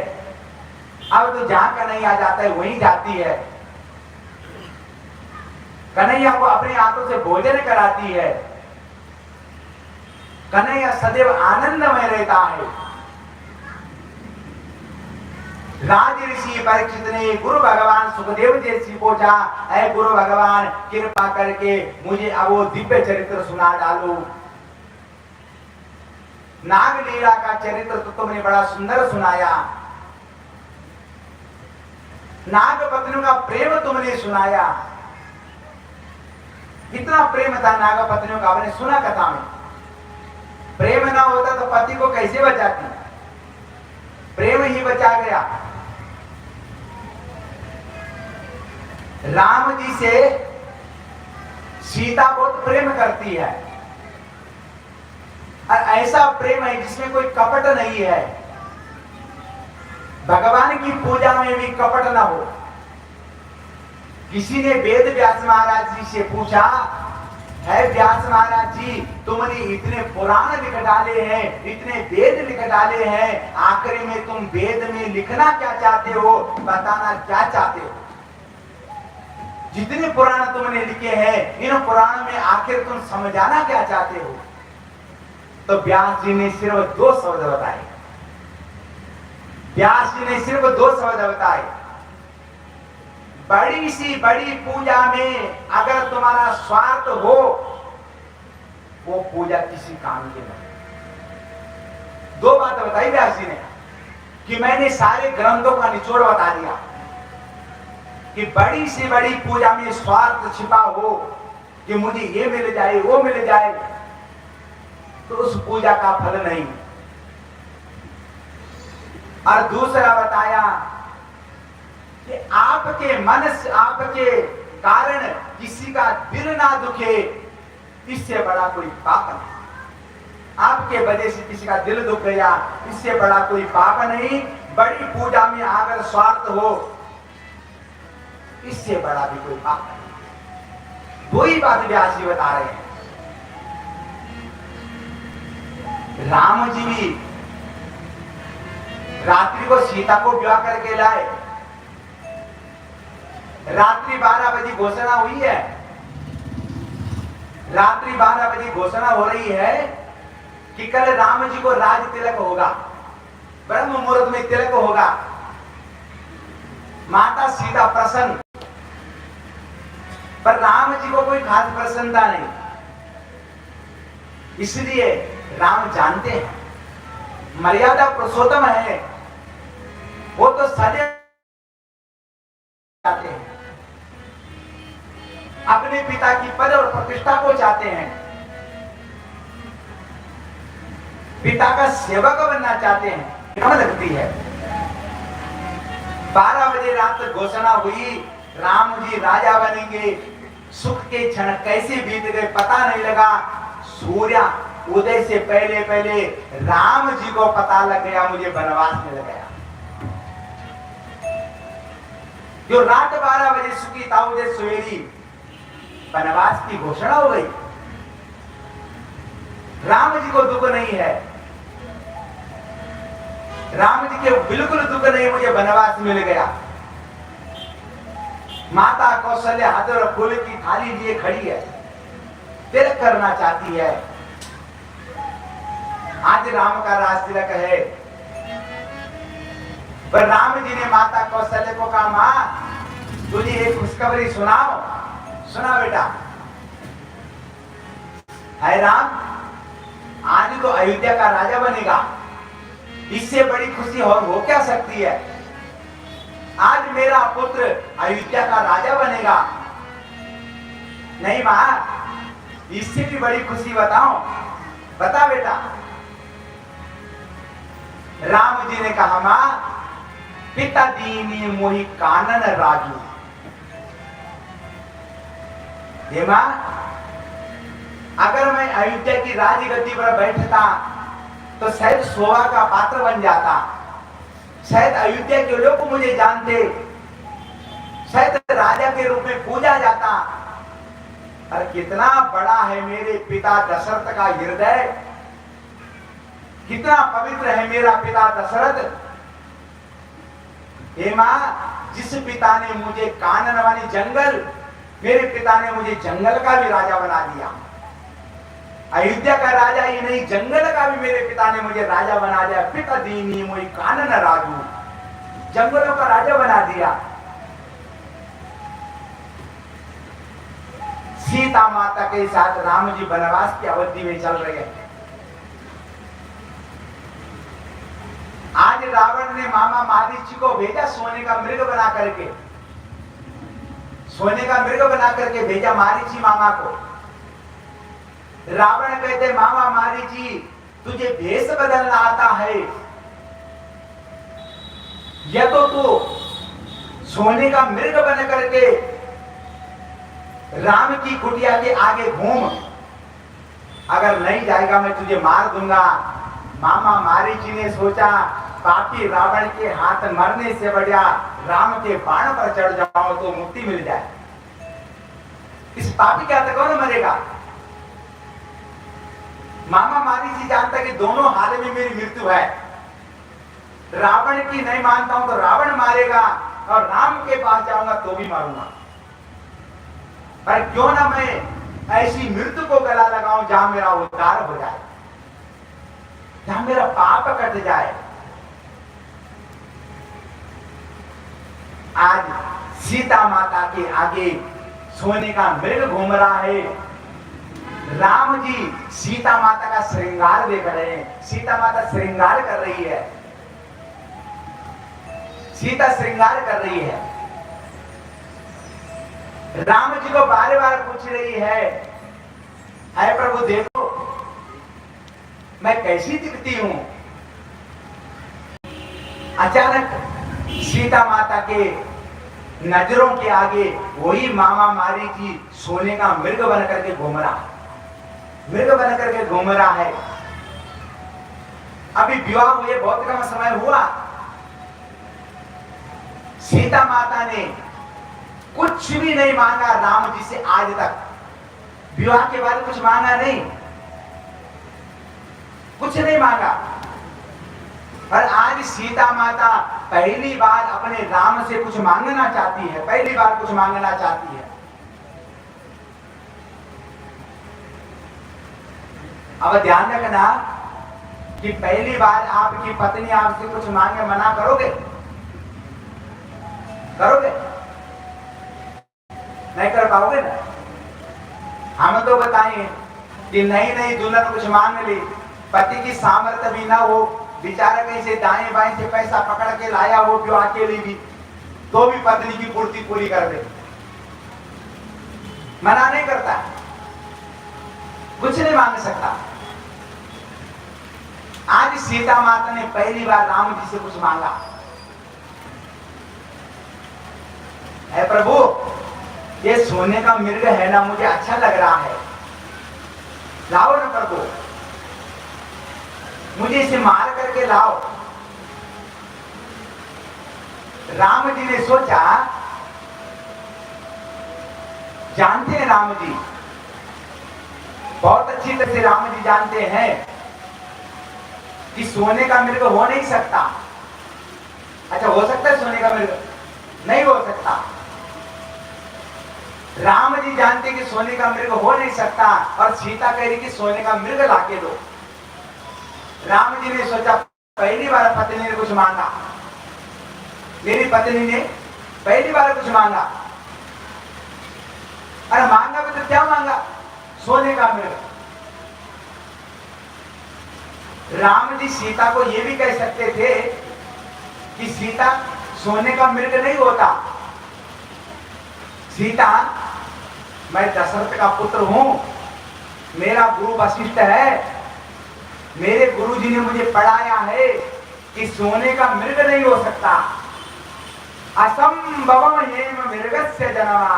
अब तो जहां कन्हैया जाता है वहीं जाती है। कन्हैया को अपने हाथों से भोजन कराती है। कन्हैया सदैव आनंदमय रहता है। राज ऋषि परीक्षित ने गुरु भगवान सुखदेव जी से पूछा, ऐ गुरु भगवान कृपा करके मुझे अब वो दिव्य चरित्र सुना डालो। नाग लीला का चरित्र तो तुमने बड़ा सुंदर सुनाया, नाग पत्नियों का प्रेम तुमने सुनाया। कितना प्रेम था नाग पत्नियों का, आपने सुना कथा में। प्रेम ना होता तो पति को कैसे बचाती, प्रेम ही बचा गया। राम जी से सीता बहुत प्रेम करती है, और ऐसा प्रेम है जिसमें कोई कपट नहीं है। भगवान की पूजा में भी कपट ना हो। किसी ने वेद व्यास महाराज जी से पूछा, है व्यास महाराज जी तुमने इतने पुराण लिख डाले हैं, इतने वेद लिख डाले हैं, आखिरी में तुम वेद में लिखना क्या चाहते हो, बताना क्या चाहते हो। जितने पुराण तुमने लिखे हैं, इन पुराणों में आखिर तुम समझाना क्या चाहते हो। तो व्यास जी ने सिर्फ 2 शब्द बताए। व्यास जी ने सिर्फ 2 शब्द बताए। बड़ी सी बड़ी पूजा में अगर तुम्हारा स्वार्थ हो, वो पूजा किसी काम की नहीं। 2 बात बताई व्यास जी ने कि मैंने सारे ग्रंथों का निचोड़ बता दिया कि बड़ी से बड़ी पूजा में स्वार्थ छिपा हो कि मुझे ये मिल जाए वो मिल जाए, तो उस पूजा का फल नहीं। और दूसरा बताया कि आपके मन से, आपके कारण किसी का दिल ना दुखे, इससे बड़ा कोई पाप नहीं। आपके वजह से किसी का दिल दुख गया, इससे बड़ा कोई पाप नहीं। बड़ी पूजा में अगर स्वार्थ हो, इससे बड़ा भी कोई पाप नहीं। 2 ही बात व्यास जी बता रहे हैं। राम जी भी रात्रि को सीता को ब्याह करके लाए। रात्रि 12 बजे घोषणा हुई है। रात्रि 12 बजे घोषणा हो रही है कि कल राम जी को राज तिलक होगा, ब्रह्म मुहूर्त में तिलक होगा। माता सीता प्रसन्न, पर राम जी को कोई खास प्रसन्नता नहीं। इसलिए राम जानते हैं मर्यादा पुरुषोत्तम है, वो तो सदैव चाहते हैं, अपने पिता की पद और प्रतिष्ठा को चाहते हैं, पिता का सेवक बनना चाहते हैं। क्या लगती है 12 बजे रात घोषणा हुई, राम जी राजा बनेंगे। सुख के क्षण कैसे बीत गए पता नहीं लगा। सूर्य उदय से पहले पहले राम जी को पता लग गया मुझे वनवास मिल गया। जो रात 12 बजे सुखी था उदय सवेरी, वनवास की घोषणा हो गई। राम जी को दुख नहीं है, राम जी के बिल्कुल दुख नहीं, मुझे वनवास मिल गया। माता कौशल्या हाथ और फूल की थाली लिए खड़ी है, तिलक करना चाहती है। आज राम का राज तिलक है। पर राम जी ने माता कौशल्या को कहा, मां तुझे एक खुशखबरी सुनाओ। सुना बेटा। है राम, आज तो अयोध्या का राजा बनेगा, इससे बड़ी खुशी हो क्या सकती है। आज मेरा पुत्र अयोध्या का राजा बनेगा। नहीं मां, इससे भी बड़ी खुशी बताओ। बता बेटा। राम जी ने कहा, मां पिता दीनी मोहि कानन राजू। हे मां, अगर मैं अयोध्या की राजगद्दी पर बैठता तो शायद शोभा का पात्र बन जाता, शायद अयोध्या के लोग मुझे जानते, शायद राजा के रूप में पूजा जाता। और कितना बड़ा है मेरे पिता दशरथ का हृदय, कितना पवित्र है मेरा पिता दशरथ। हे मां, जिस पिता ने मुझे कानन वाली जंगल मेरे पिता ने मुझे जंगल का भी राजा बना दिया। अयोध्या का राजा ही नहीं, जंगल का भी मेरे पिता ने मुझे राजा बना दिया। पिता दीनी मोई कानन राजू, जंगलों का राजा बना दिया। सीता माता के साथ राम जी वनवास की अवधि में चल रहे हैं। आज रावण ने मामा मारीच को भेजा सोने का मृग बना करके, सोने का मृग बना करके भेजा मारीची मामा को। रावण कहते मामा मारीची तुझे भेष बदलना आता है, या तो तू सोने का मृग बन करके राम की कुटिया के आगे घूम, अगर नहीं जाएगा मैं तुझे मार दूंगा। मामा मारीची ने सोचा पापी रावण के हाथ मरने से बढ़िया राम के बाण पर चढ़ जाओ तो मुक्ति मिल जाए। इस पापी के हाथ कौन मरेगा? मामा मारीची जानता कि दोनों हाल में मेरी मृत्यु है। रावण की नहीं मानता हूं तो रावण मारेगा, और राम के पास जाऊंगा तो भी मारूंगा। पर क्यों ना मैं ऐसी मृत्यु को गला लगाऊं जहां मेरा उद्धार हो जाए, जहां मेरा पाप कट जाए। आज सीता माता के आगे सोने का मृग घूम रहा है। राम जी सीता माता का श्रृंगार देख रहे हैं। सीता माता श्रृंगार कर रही है, सीता श्रृंगार कर रही है। राम जी को बार बार पूछ रही है प्रभु देखो मैं कैसी दिखती हूं। अचानक सीता माता के नजरों के आगे वही मामा मारीची सोने का मृग बन करके घूम रहा है, मृग बन करके घूम रहा है। अभी विवाह हुए बहुत कम समय हुआ। सीता माता ने कुछ भी नहीं मांगा राम जी से आज तक, विवाह के बाद कुछ मांगा नहीं, कुछ नहीं मांगा। और आज सीता माता पहली बार अपने राम से कुछ मांगना चाहती है, पहली बार कुछ मांगना चाहती है। अब ध्यान रखना कि पहली बार आपकी पत्नी आपसे कुछ मांगे मना करोगे? करोगे? नहीं कर पाओगे ना। हम तो बताएं कि नहीं दुल्हन कुछ मांग ली, पति की सामर्थ्य भी ना हो, बेचारा कहीं से दाएं बाएं से पैसा पकड़ के लाया हो जो अकेली भी, तो भी पत्नी की पूर्ति पूरी कर दे, मना नहीं करता, कुछ नहीं मांग सकता। आज सीता माता ने पहली बार राम जी से कुछ मांगा। है प्रभु ये सोने का मृग है ना, मुझे अच्छा लग रहा है, लाओ ना प्रभु, मुझे इसे मार करके लाओ। राम जी ने सोचा, जानते हैं राम जी, बहुत अच्छी तरह से राम जी जानते हैं कि सोने का मृग हो नहीं सकता। अच्छा हो सकता है सोने का मृग? नहीं हो सकता। राम जी जानते कि सोने का मृग हो नहीं सकता, और सीता कह रही कि सोने का मृग लाके दो। राम जी ने सोचा पहली बार पत्नी ने कुछ मांगा, मेरी पत्नी ने पहली बार कुछ मांगा। अरे मांगा भी तो क्या मांगा? सोने का मृग। राम जी सीता को यह भी कह सकते थे कि सीता सोने का मृग नहीं होता, सीता मैं दशरथ का पुत्र हूं, मेरा गुरु वशिष्ठ है, मेरे गुरुजी ने मुझे पढ़ाया है कि सोने का मृग नहीं हो सकता। असंभवम हेम मृगस्य जन्मा,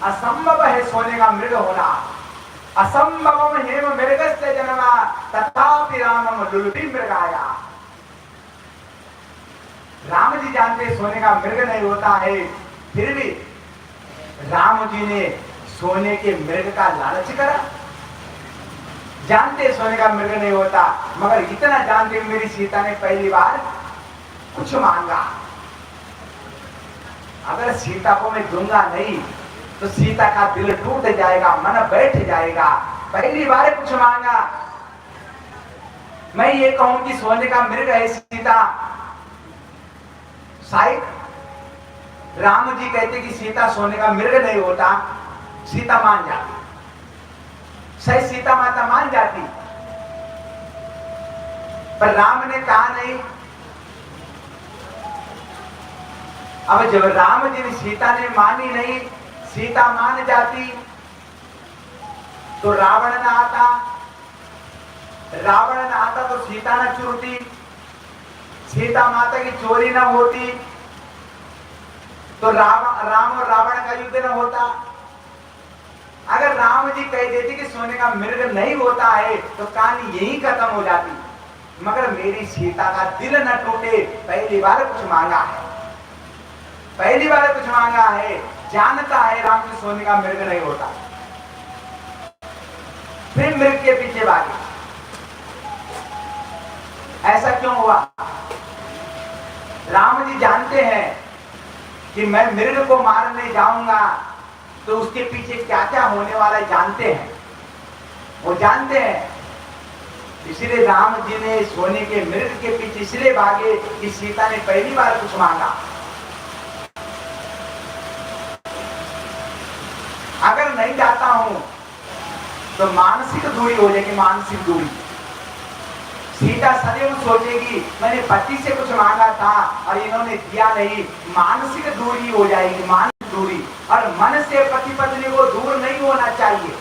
असंभव है सोने का मृग होना। असंभवम हेम मृगस्य जन्मा तथापि रामम लुलुभि मृगाया। राम जी जानते सोने का मृग नहीं होता है, फिर भी राम जी ने सोने के मृग का लालच करा। जानते सोने का मृग नहीं होता, मगर इतना जानते मेरी सीता ने पहली बार कुछ मांगा। अगर सीता को मैं दूंगा नहीं तो सीता का दिल टूट जाएगा, मन बैठ जाएगा। पहली बार कुछ मांगा, मैं ये कहूं कि सोने का मृग है सीता, शायद राम जी कहते कि सीता सोने का मृग नहीं होता, सीता मान जाती, शायद सीता माता मान जाती, पर राम ने कहा नहीं। अब जब राम जी ने सीता ने मानी नहीं, सीता मान जाती तो रावण न आता, रावण न आता तो सीता न चुरती, सीता माता की चोरी न होती तो राम और रावण का युद्ध न होता। अगर राम जी कह देते कि सोने का मृग नहीं होता है तो कहानी यही खत्म हो जाती, मगर मेरी सीता का दिल न टूटे। पहली बार कुछ मांगा है, पहली बार कुछ मांगा है, जानता है राम की सोने का मृग नहीं होता, फिर मृग के पीछे भागे। ऐसा क्यों हुआ? राम जी जानते हैं कि मैं मृग को मारने जाऊंगा तो उसके पीछे क्या क्या होने वाला है, जानते हैं, वो जानते हैं। इसलिए राम जी ने सोने के मृग के पीछे इसलिए भागे कि सीता ने पहली बार कुछ मांगा। अगर नहीं जाता हूं तो मानसिक दूरी हो जाएगी, मानसिक दूरी। सीता सदैव सोचेगी मैंने पति से कुछ मांगा था और इन्होंने दिया नहीं, मानसिक दूरी हो जाएगी, मानसिक दूरी। और मन से पति पत्नी को दूर नहीं होना चाहिए,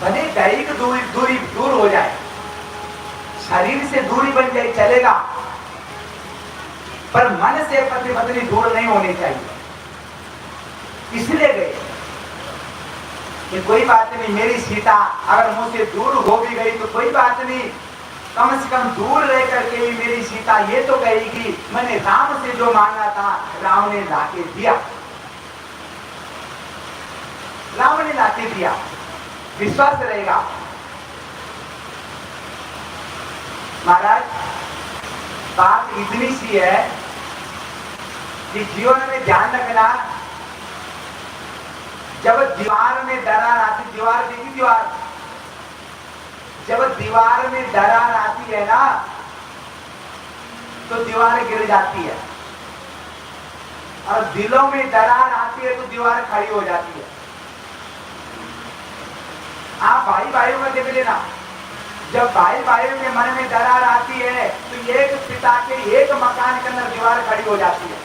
भले दैहिक दूरी दूर हो जाए, शरीर से दूरी बन जाए चलेगा, पर मन से पति पत्नी दूर नहीं होनी चाहिए। इसलिए गए कि कोई बात नहीं, मेरी सीता अगर मुझसे दूर हो भी गई तो कोई बात नहीं, कम से कम दूर रह करके भी मेरी सीता ये तो कहेगी मैंने राम से जो मांगा था राम ने लाके दिया, राम ने लाके दिया, विश्वास रहेगा। महाराज बात इतनी सी है कि जीवन में ध्यान रखना, जब दीवार में दरार आती, दीवार देखी दीवार, जब दीवार में दरार आती है ना तो दीवार गिर जाती है, और दिलों में दरार आती है तो दीवार खड़ी हो जाती है। आप भाई भाइयों में देख लेना, जब भाई भाइयों के मन में दरार आती है तो एक पिता के एक मकान के अंदर दीवार खड़ी हो जाती है।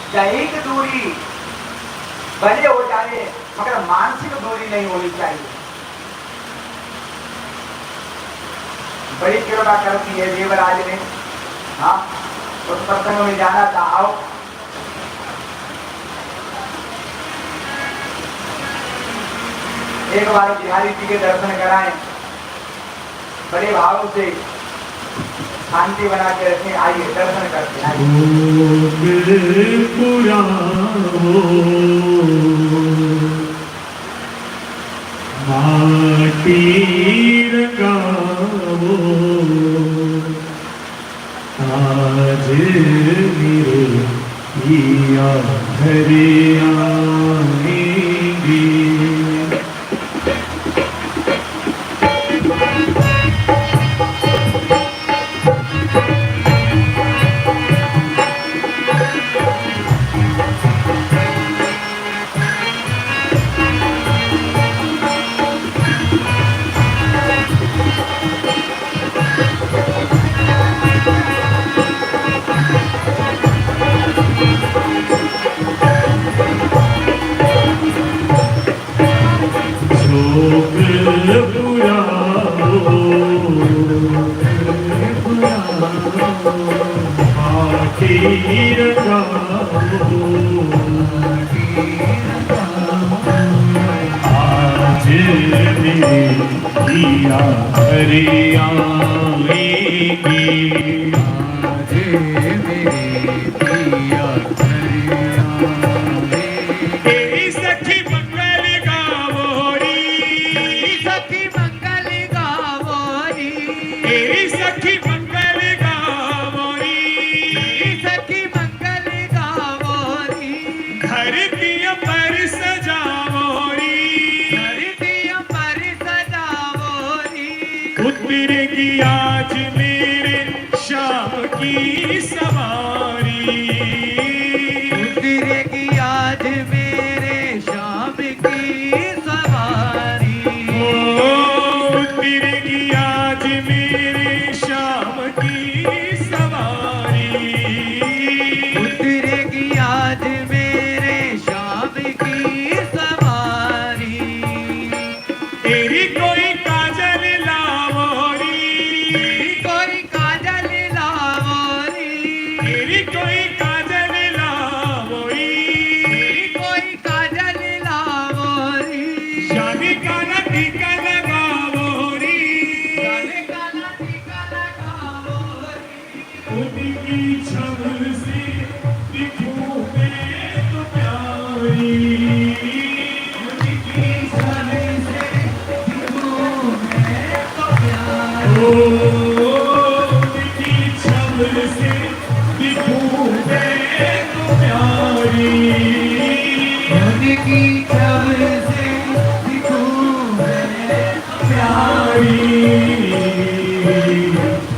दैहिक दूरी भले हो जाए मगर मानसिक दूरी नहीं होनी चाहिए। बड़ी कृपा करती है देवराज ने, हाँ उस प्रसंग में जाना था। आओ एक बार बिहारी जी के दर्शन कराएं, बड़े भाव से शांति बना के रखें। आइए दर्शन करते हैं। आज मेरे पिया हरे आएंगे। आज मेरे पिया हरे आएंगे। आज मेरे पिया हरे आएंगे। सखी मंगल गावोरी, सखी मंगल गावोरी, सखी मंगल की सवारी। उतरेगी आज मेरे श्याम की सवारी। उतरेगी आज मेरे श्याम की सवारी। तेरी कोई काजल लावोरी, कोई काजल लावोरी। तेरी कोई काजल लावोरी। कोई काजल लावोरी। शादी का ना टीका लगावोरी। काले काला टीका लगावोरी। उनकी छवल से दिखूं मैं तो प्यारी। उनकी छवि से दिखूं मैं तो प्यारी। उनकी छवल से दिखूं मैं तो प्यारी। उनकी छवि से दिखूं मैं तो प्यारी।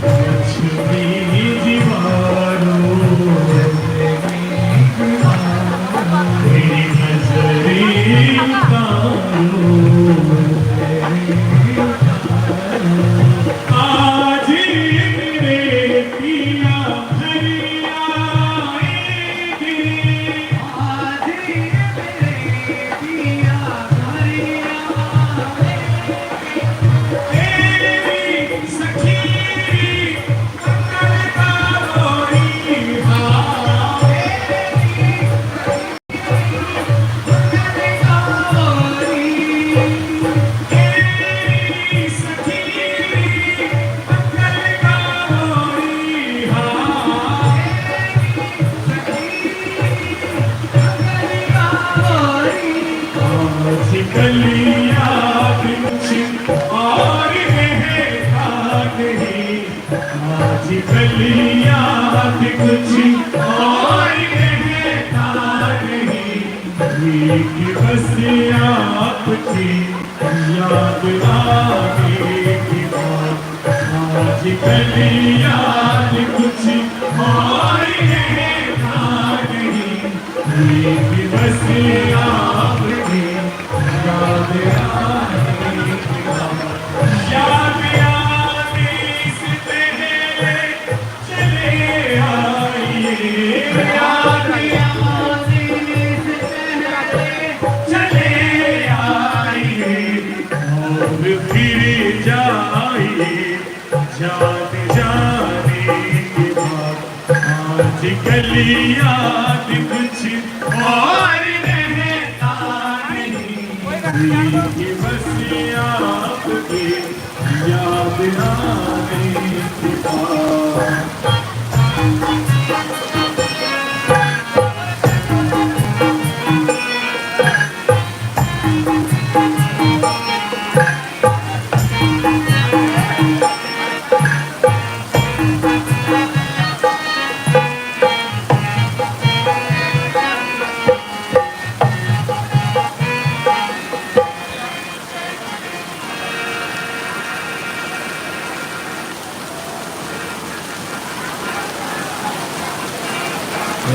लक्ष्मी दीवारों मेरी नजरें उतारो। आज मेरे पिया घर आएंगे। आज मेरे पिया तेरी सखी मंगल गावोरी। तेरी सखी मंगल गावोरी। आज कलिया कुछ और रहता नहीं। आज कलिया कुछ और रहता नहीं। एक बस आपकी याद आने के बाद। आज कलिया कुछ और रहता नहीं। एक बस आपकी याद आने के बाद। याद आने से पहले चले आइए। याद आने से पहले चले आइए। और फिर जाइए जान जाने के बाद। आज कल याद कुछ और रहता नहीं। ये बस आपकी याद आने के बाद।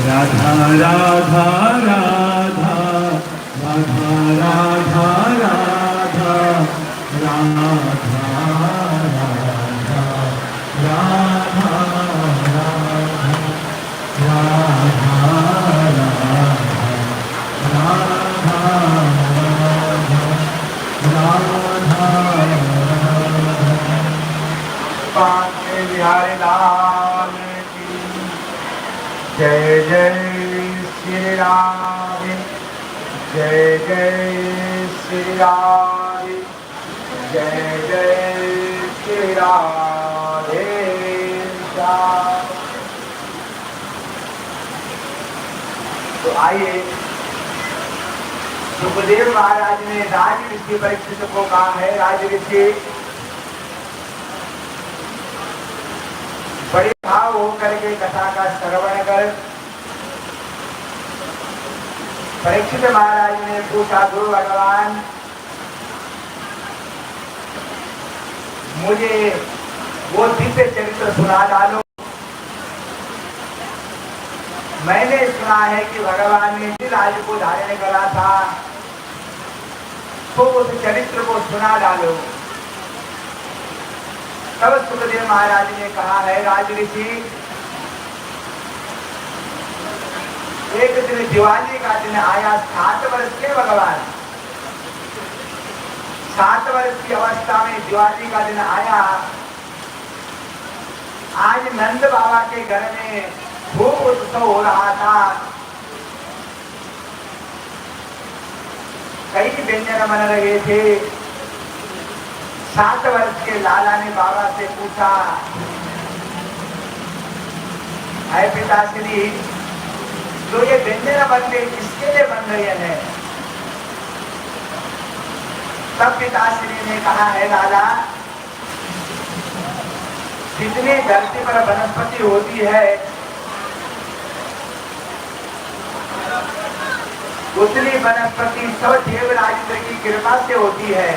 राधा राधा राधा राधा राधा राधा राधा राधा पांच बिहारी लाल की जय जय श्री राम। जय जय श्री राम। जय जय श्री राधे श्याम। तो आइए, सुखदेव महाराज ने राज ऋषि परीक्षित को कहा है, राज ऋषि बड़े भाव होकर के कथा का श्रवण कर। परीक्षित महाराज ने पूछा, गुरु भगवान मुझे वो दिव्य चरित्र सुना डालो। मैंने सुना है कि भगवान ने जिस राज को धारण करा था तो उस चरित्र को सुना डालो। तब सुखदेव महाराज ने कहा है राज ऋषि, एक दिन दिवाली का दिन आया, 7 वर्ष के भगवान, 7 वर्ष की अवस्था में दिवाली का दिन आया। आज नंद बाबा के घर में खूब उत्सव हो रहा था। कई व्यंजन बन रहे थे। 7 वर्ष के लाला ने बाबा से पूछा, है पिताश्री, जो ये व्यंजन बन गए किसके लिए बन रहे हैं? तब पिताश्री ने कहा है लाला, जितनी धरती पर वनस्पति होती है उतनी वनस्पति सब देवराजेंद्र की कृपा से होती है।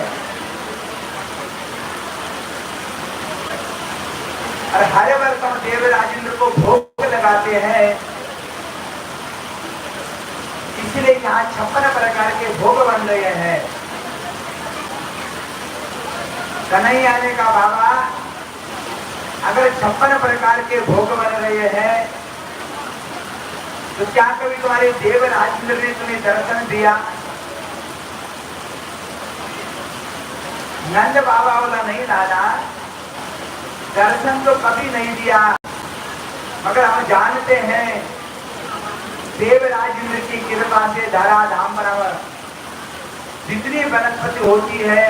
और हर वर्ष हम देवराजेंद्र को भोग लगाते हैं, इसलिए यहाँ 56 प्रकार के भोग बन रहे हैं। कन्हैया ने कहा बाबा, अगर 56 प्रकार के भोग बन रहे हैं तो क्या कभी तुम्हारे देवराजेंद्र ने तुम्हें दर्शन दिया? नंद बाबा बोला नहीं लाला, दर्शन तो कभी नहीं दिया, मगर हम जानते हैं देवराजेंद्र की कृपा से धरा धाम बराबर जितनी वनस्पति होती है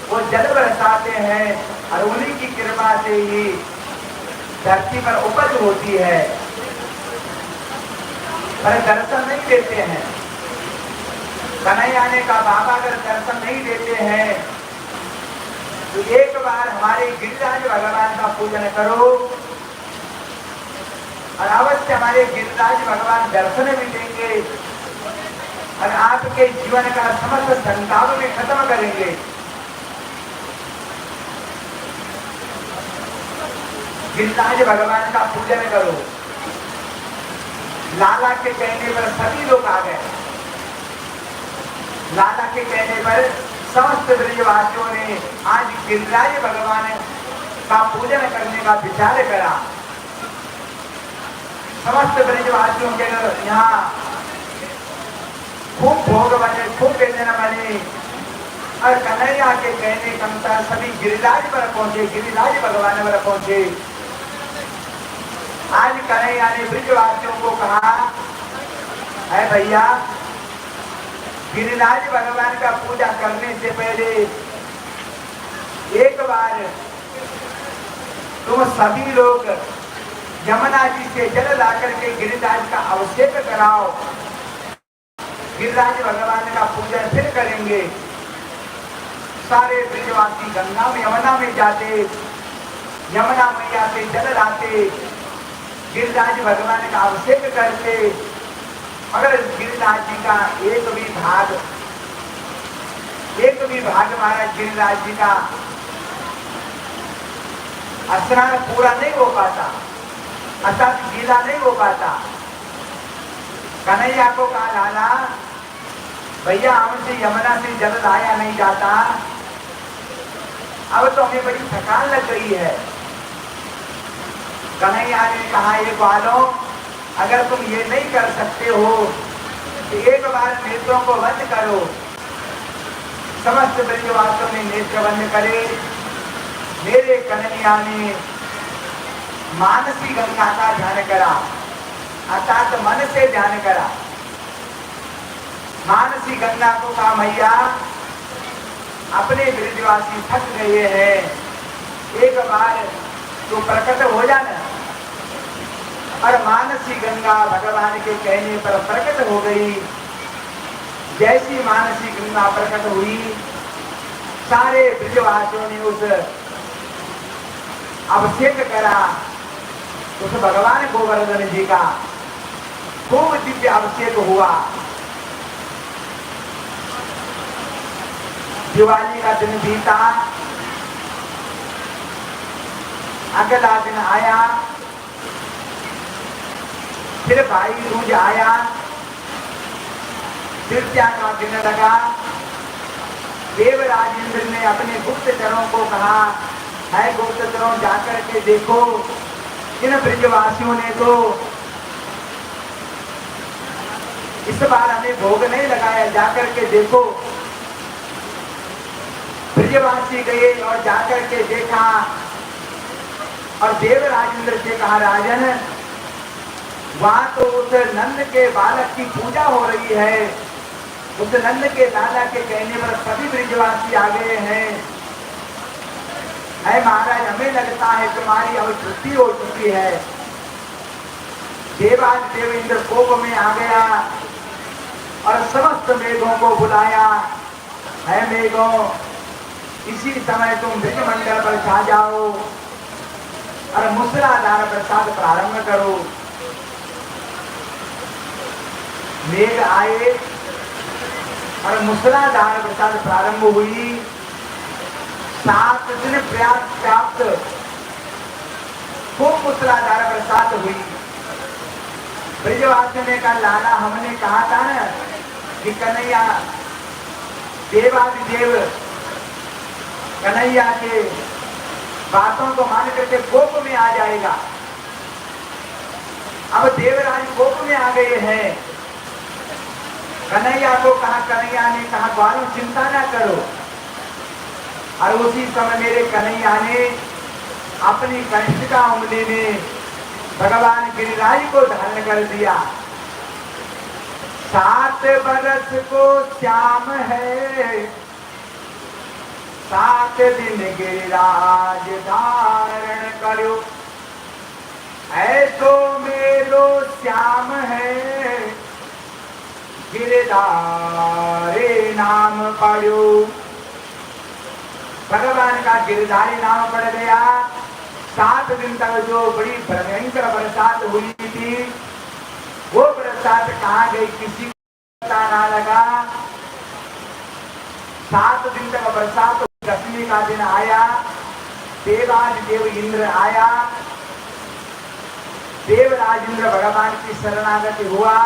वो जल बरसाते हैं और उन्हीं की कृपा से ही धरती पर उपज होती है, पर दर्शन नहीं देते हैं। कन्हैया ने कहा बाबा, अगर दर्शन नहीं देते हैं तो एक बार हमारे गिरिराज भगवान का पूजन करो और अवश्य हमारे गिरिराज भगवान दर्शन भी देंगे और आपके जीवन का समस्त संताप में खत्म करेंगे। गिरिराज भगवान का पूजन करो। लाला के कहने पर सभी लोग आ गए। लाला के कहने पर समस्त ब्रजवासियों ने आज गिरिराज भगवान का पूजन करने का विचार करा। समस्त ब्रजवासियों के यहाँ खूब भोग बने, खूब व्यंजन बने और कन्हैया के कहने के अनुसार सभी गिरिराज पर पहुंचे, गिरिराज भगवान पर पहुंचे। आज कन्हैया ने ब्रजवासियों को कहा, है भैया, गिरिराज भगवान का पूजा करने से पहले एक बार तुम सभी लोग यमुना जी से जल ला करके गिरिराज का अभिषेक कराओ। गिरिराज भगवान का पूजन फिर करेंगे। सारे ब्रजवासी गंगा में यमुना में जाते, यमुना मैया से जल लाते, गिरिराज भगवान का अभिषेक करते। अगर गिरिराज जी का एक भी भाग महाराज गिरिराज जी का स्नान पूरा नहीं हो पाता, अर्थात गीला नहीं हो पाता। कन्हैया को कहा लाला, भैया हमसे यमुना से जल लाया नहीं जाता, अब तो हमें बड़ी थकान लग गई है। कन्हैया ने कहा, ये बालों, अगर तुम ये नहीं कर सकते हो तो एक बार नेत्रों को बंद करो। समस्त ब्रजवासियों ने नेत्र बंद करे। मेरे कन्हैया ने मानसी गंगा का ध्यान करा, अर्थात मन से ध्यान करा। मानसी गंगा को कहा, मैया अपने ब्रजवासी थक गए हैं, एक बार तो प्रकट हो जाना। और मानसी गंगा भगवान के कहने पर प्रकट हो गई। जैसी मानसी गंगा प्रकट हुई, सारे ब्रजवासियों ने उस अभिषेक करा। उस भगवान गोवर्धन जी का खूब दिव्य अभिषेक हुआ। दिवाली का दिन बीता, अगला दिन आया, फिर भाई दूज आया, तृतीया का दिन लगा देवराज इंद्र ने अपने गुप्तचरों को कहा, है गुप्तचरों जाकर के देखो, इन ब्रजवासियों ने तो इस बार हमें भोग नहीं लगाया, जाकर के देखो। ब्रजवासी गए और जाकर के देखा और देवराज इंद्र से कहा, राजन वहां तो उस नंद के बालक की पूजा हो रही है, उस नंद के दादा के कहने पर सभी ब्रजवासी आ गए हैं। है महाराज, हमें लगता है तुम्हारी अब छुट्टी हो चुकी है। देवाज देव इंद्र कोप में आ गया और समस्त मेघों को बुलाया, है मेघों इसी समय तुम ब्रजमंडल पर छा जाओ और मूसलाधार प्रसाद प्रारंभ करो। मेघ आए और मूसलाधार प्रसाद प्रारंभ हुई। 7 दिन प्रयास प्राप्त खूब मूसलाधार बरसात हुई। ब्रजवासियों ने कहा, लाला हमने कहा था ना कि कन्हैया देवादिदेव कन्हैया के बातों को मान करके कोप में आ जाएगा। अब देवराज कोप में आ गए हैं। कन्हैया को कहा, कन्हैया ने कहा, ग्वालों चिंता ना करो। और उसी समय मेरे कन्हैया ने अपनी कनिष्ठिका उंगली में भगवान गिरिराज को धारण कर दिया। 7 बरस को श्याम है, 7 दिन गिरिराज धारण करो, ऐसो मेलो श्याम है, गिरधारे नाम पढ़ो। भगवान का गिरधारी नाम पड़ गया। 7 दिन तक जो बड़ी भयंकर बरसात हुई थी, वो बरसात कहाँ गई किसी को पता ना लगा। 7 दिन तक बरसात, 10वीं का दिन आया, देवादिदेव इंद्र आया। देवराज इंद्र भगवान की शरणागति हुआ।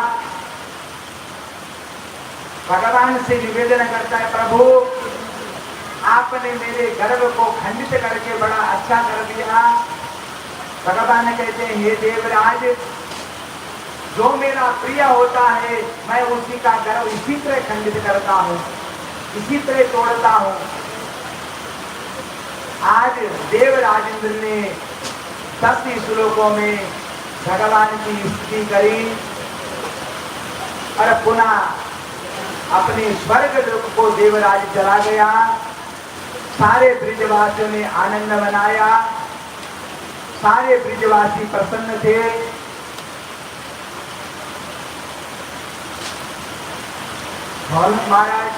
भगवान से निवेदन करता है, प्रभु आपने मेरे गर्भ को खंडित करके बड़ा अच्छा कर दिया। भगवान कहते हैं, हे देवराज, जो मेरा प्रिय होता है मैं उसी का गर्भ इसी तरह खंडित करता हूँ, इसी तरह तोड़ता हूँ। आज देवराज इंद्र ने 10 श्लोकों में भगवान की स्तुति करी और पुनः अपने स्वर्ग लोक को देवराज चला गया। सारे ब्रजवासियों ने आनंद मनाया, सारे ब्रजवासी प्रसन्न थे। महाराज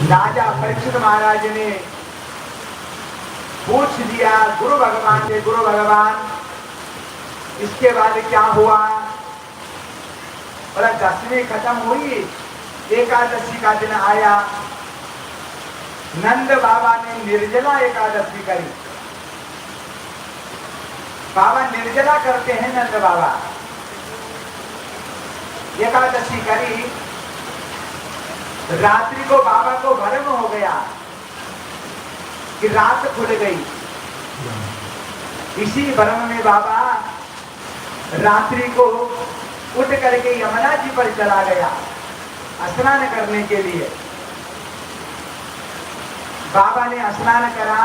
राजा परीक्षित महाराज ने पूछ दिया गुरु भगवान से, गुरु भगवान इसके बाद क्या हुआ? बोला 10वीं खत्म हुई, एकादशी का दिन आया। नंद बाबा ने निर्जला एकादशी करी। बाबा निर्जला करते हैं, नंद बाबा एकादशी करी। रात्रि को बाबा को भ्रम हो गया कि रात खुल गई। इसी भ्रम में बाबा रात्रि को उठ करके यमुना जी पर चला गया स्नान करने के लिए। बाबा ने स्नान करा,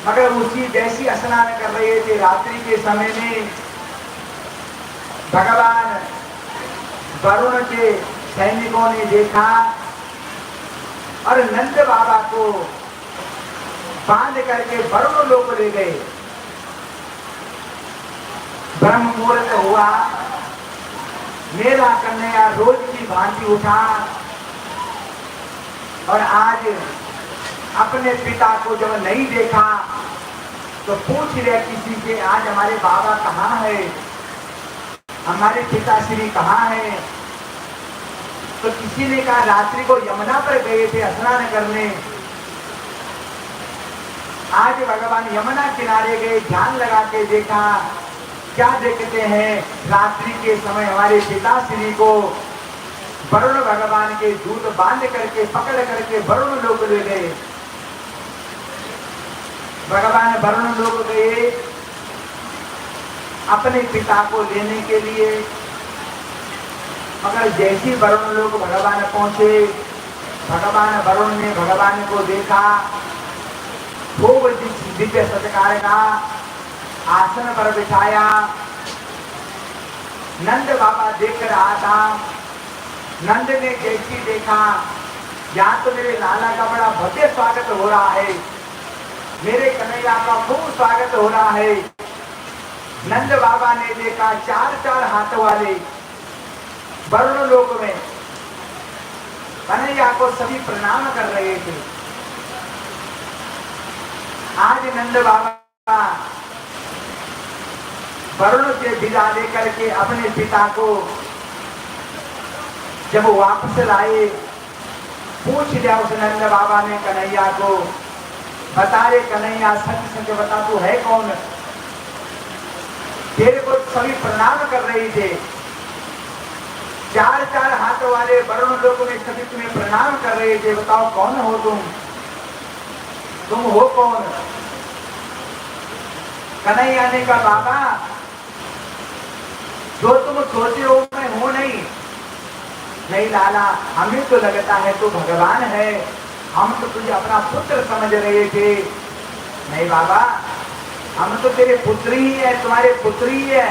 मगर उसी जैसी स्नान कर रहे थे रात्रि के समय में भगवान वरुण के सैनिकों ने देखा और नंद बाबा को बांध करके वरुण लोक ले गए। ब्रह्म मुहूर्त हुआ, मेरा कन्हैया रोज की भांति उठा और आज अपने पिता को जब नहीं देखा तो पूछ रहे किसी से, आज हमारे बाबा कहाँ है, हमारे पिताश्री कहाँ है? तो किसी ने कहा रात्रि को यमुना पर गए थे स्नान करने। आज भगवान यमुना किनारे गए, ध्यान लगा के देखा, क्या देखते हैं? रात्रि के समय हमारे पिताश्री को वरुण भगवान के दूत बांध करके पकड़ करके वरुण लोक ले गए। भगवान वरुण लोक गए अपने पिता को लेने के लिए, मगर जैसी वरुण लोक भगवान पहुंचे, भगवान वरुण ने भगवान को देखा, खूब दिव्य सत्कार का आसन पर बिठाया। नंद बाबा देख रहा था। नंद ने जैसी देखा, यहाँ तो मेरे लाला का बड़ा भव्य स्वागत हो रहा है, मेरे कन्हैया का खूब स्वागत हो रहा है। नंद बाबा ने देखा 4-4 हाथ वाले वरुण लोक में कन्हैया को सभी प्रणाम कर रहे थे। आज नंद बाबा वरुण से विदा लेकर के अपने पिता को जब वापस लाए, पूछ लिया उस नंद बाबा ने कन्हैया को, बता रे कन्हैया, सच सच बता तू है कौन? तेरे को सभी प्रणाम कर रही थे, 4-4 हाथ वाले वरुण लोग में सभी तुम्हें प्रणाम कर रहे थे, बताओ कौन हो तुम हो कौन? कन्हैया ने कहा बाबा, जो तुम सोचे हो मैं हूं नहीं लाला, हमें तो लगता है तू भगवान है, हम तो तुझे अपना पुत्र समझ रहे थे। नहीं बाबा, हम तो तेरे पुत्र ही है, तुम्हारे पुत्र ही है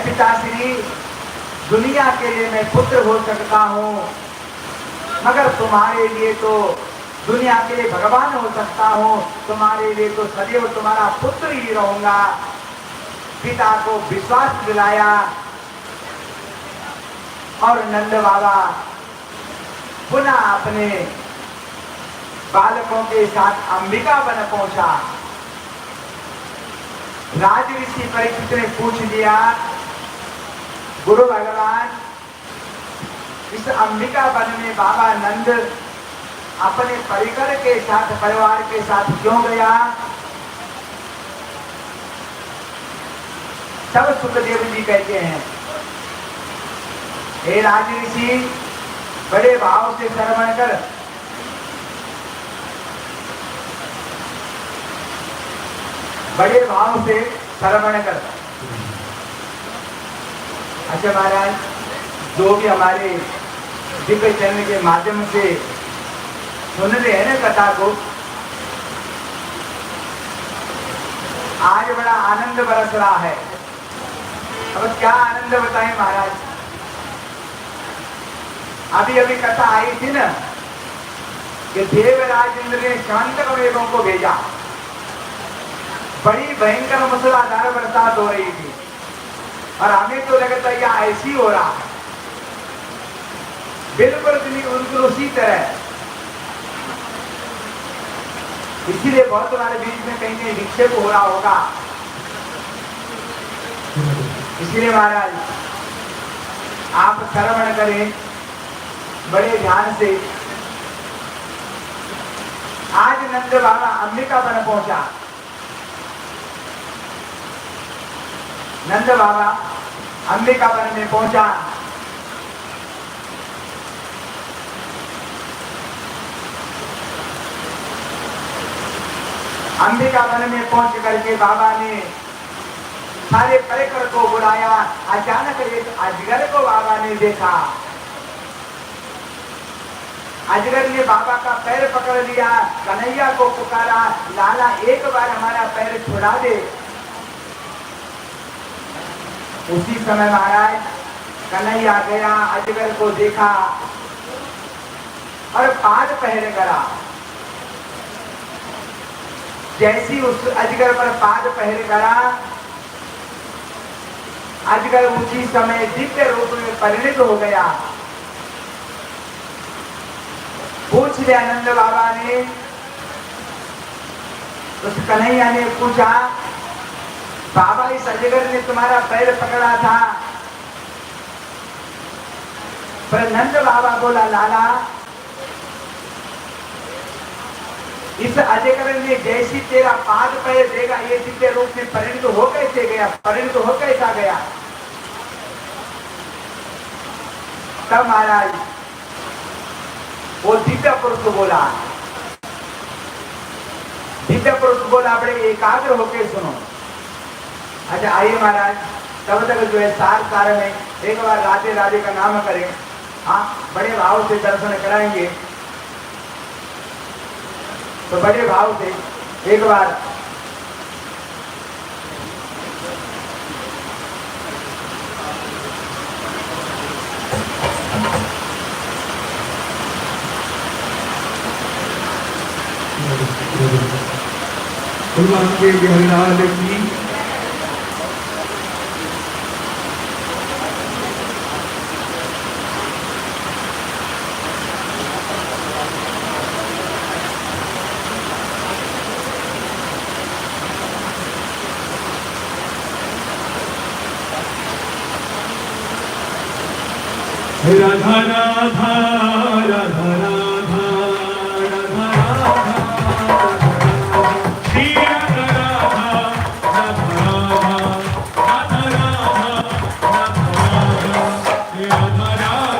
पिताश्री। दुनिया के लिए मैं पुत्र हो सकता हूँ, मगर तुम्हारे लिए तो दुनिया के लिए भगवान हो सकता हूँ, तुम्हारे लिए तो सदैव तुम्हारा पुत्र ही रहूंगा। पिता को विश्वास दिलाया और नंद बाबा पुनः अपने बालकों के साथ अंबिका वन पहुंचा। राज ऋषि परीक्षित ने पूछ लिया, गुरु भगवान, इस अंबिका वन में बाबा नंद अपने परिकर के साथ, परिवार के साथ क्यों गया? तब सुखदेव जी कहते हैं, हे राज ऋषि, बड़े भाव से श्रवण कर। बड़े भाव से श्रवण कर। अच्छा महाराज, जो भी हमारे दिव्य चैनल के माध्यम से सुन रहे हैं ना कथा को, आज बड़ा आनंद बरस रहा है। अब क्या आनंद बताएं महाराज। अभी अभी कथा आई थी ना कि देवराज इंद्र ने शांतक वेगों को भेजा, बड़ी भयंकर मूसलाधार बरसात हो रही थी और हमें तो लगता है यह ऐसी हो रहा है, बिल्कुल उसी तरह। इसीलिए बहुत तुम्हारे बीच में कहीं कहीं विक्षेप हो रहा होगा। इसलिए महाराज आप श्रवण करें बड़े ध्यान से। आज नंद बाबा अंबिका वन पहुंचा। नंद बाबा अंबिका वन में पहुंचा। अंबिका वन में पहुंच करके बाबा ने सारे परिकर को बुलाया। अचानक एक अजगर को बाबा ने देखा। अजगर ने बाबा का पैर पकड़ लिया, कन्हैया को पुकारा, लाला एक बार हमारा पैर छुड़ा दे। उसी समय महाराज कन्हैया गया, अजगर को देखा और पाद पहर करा। जैसी उस अजगर पर पाद पहर करा, अजगर उसी समय दिव्य रूप में परिणित हो गया। पूछ लिया नंद बाबा ने, उस कन्हैया ने पूछा, बाबा इस अजगर ने तुम्हारा पैर पकड़ा था? पर नंद बाबा बोला, लाला इस अजगर ने जैसी तेरा पाद पैर देगा ये दिव्य रूप में परिणित हो कैसे गया, परिणित हो कैसा गया? तब महाराज वो दिव्य पुरुष बोला, दिव्य पुरुष बोला, अपने एकाग्र होके सुनो। अच्छा आइए महाराज, तब तक जो है सार सार में एक बार राधे राधे का नाम करें। हाँ, बड़े भाव से दर्शन कराएंगे, तो बड़े भाव से एक बार भगवान के बिहार की राधा राधा राधा राधा राधा राधा श्री राधा राधा राधा राधा राधा राधा राधा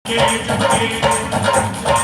के झुके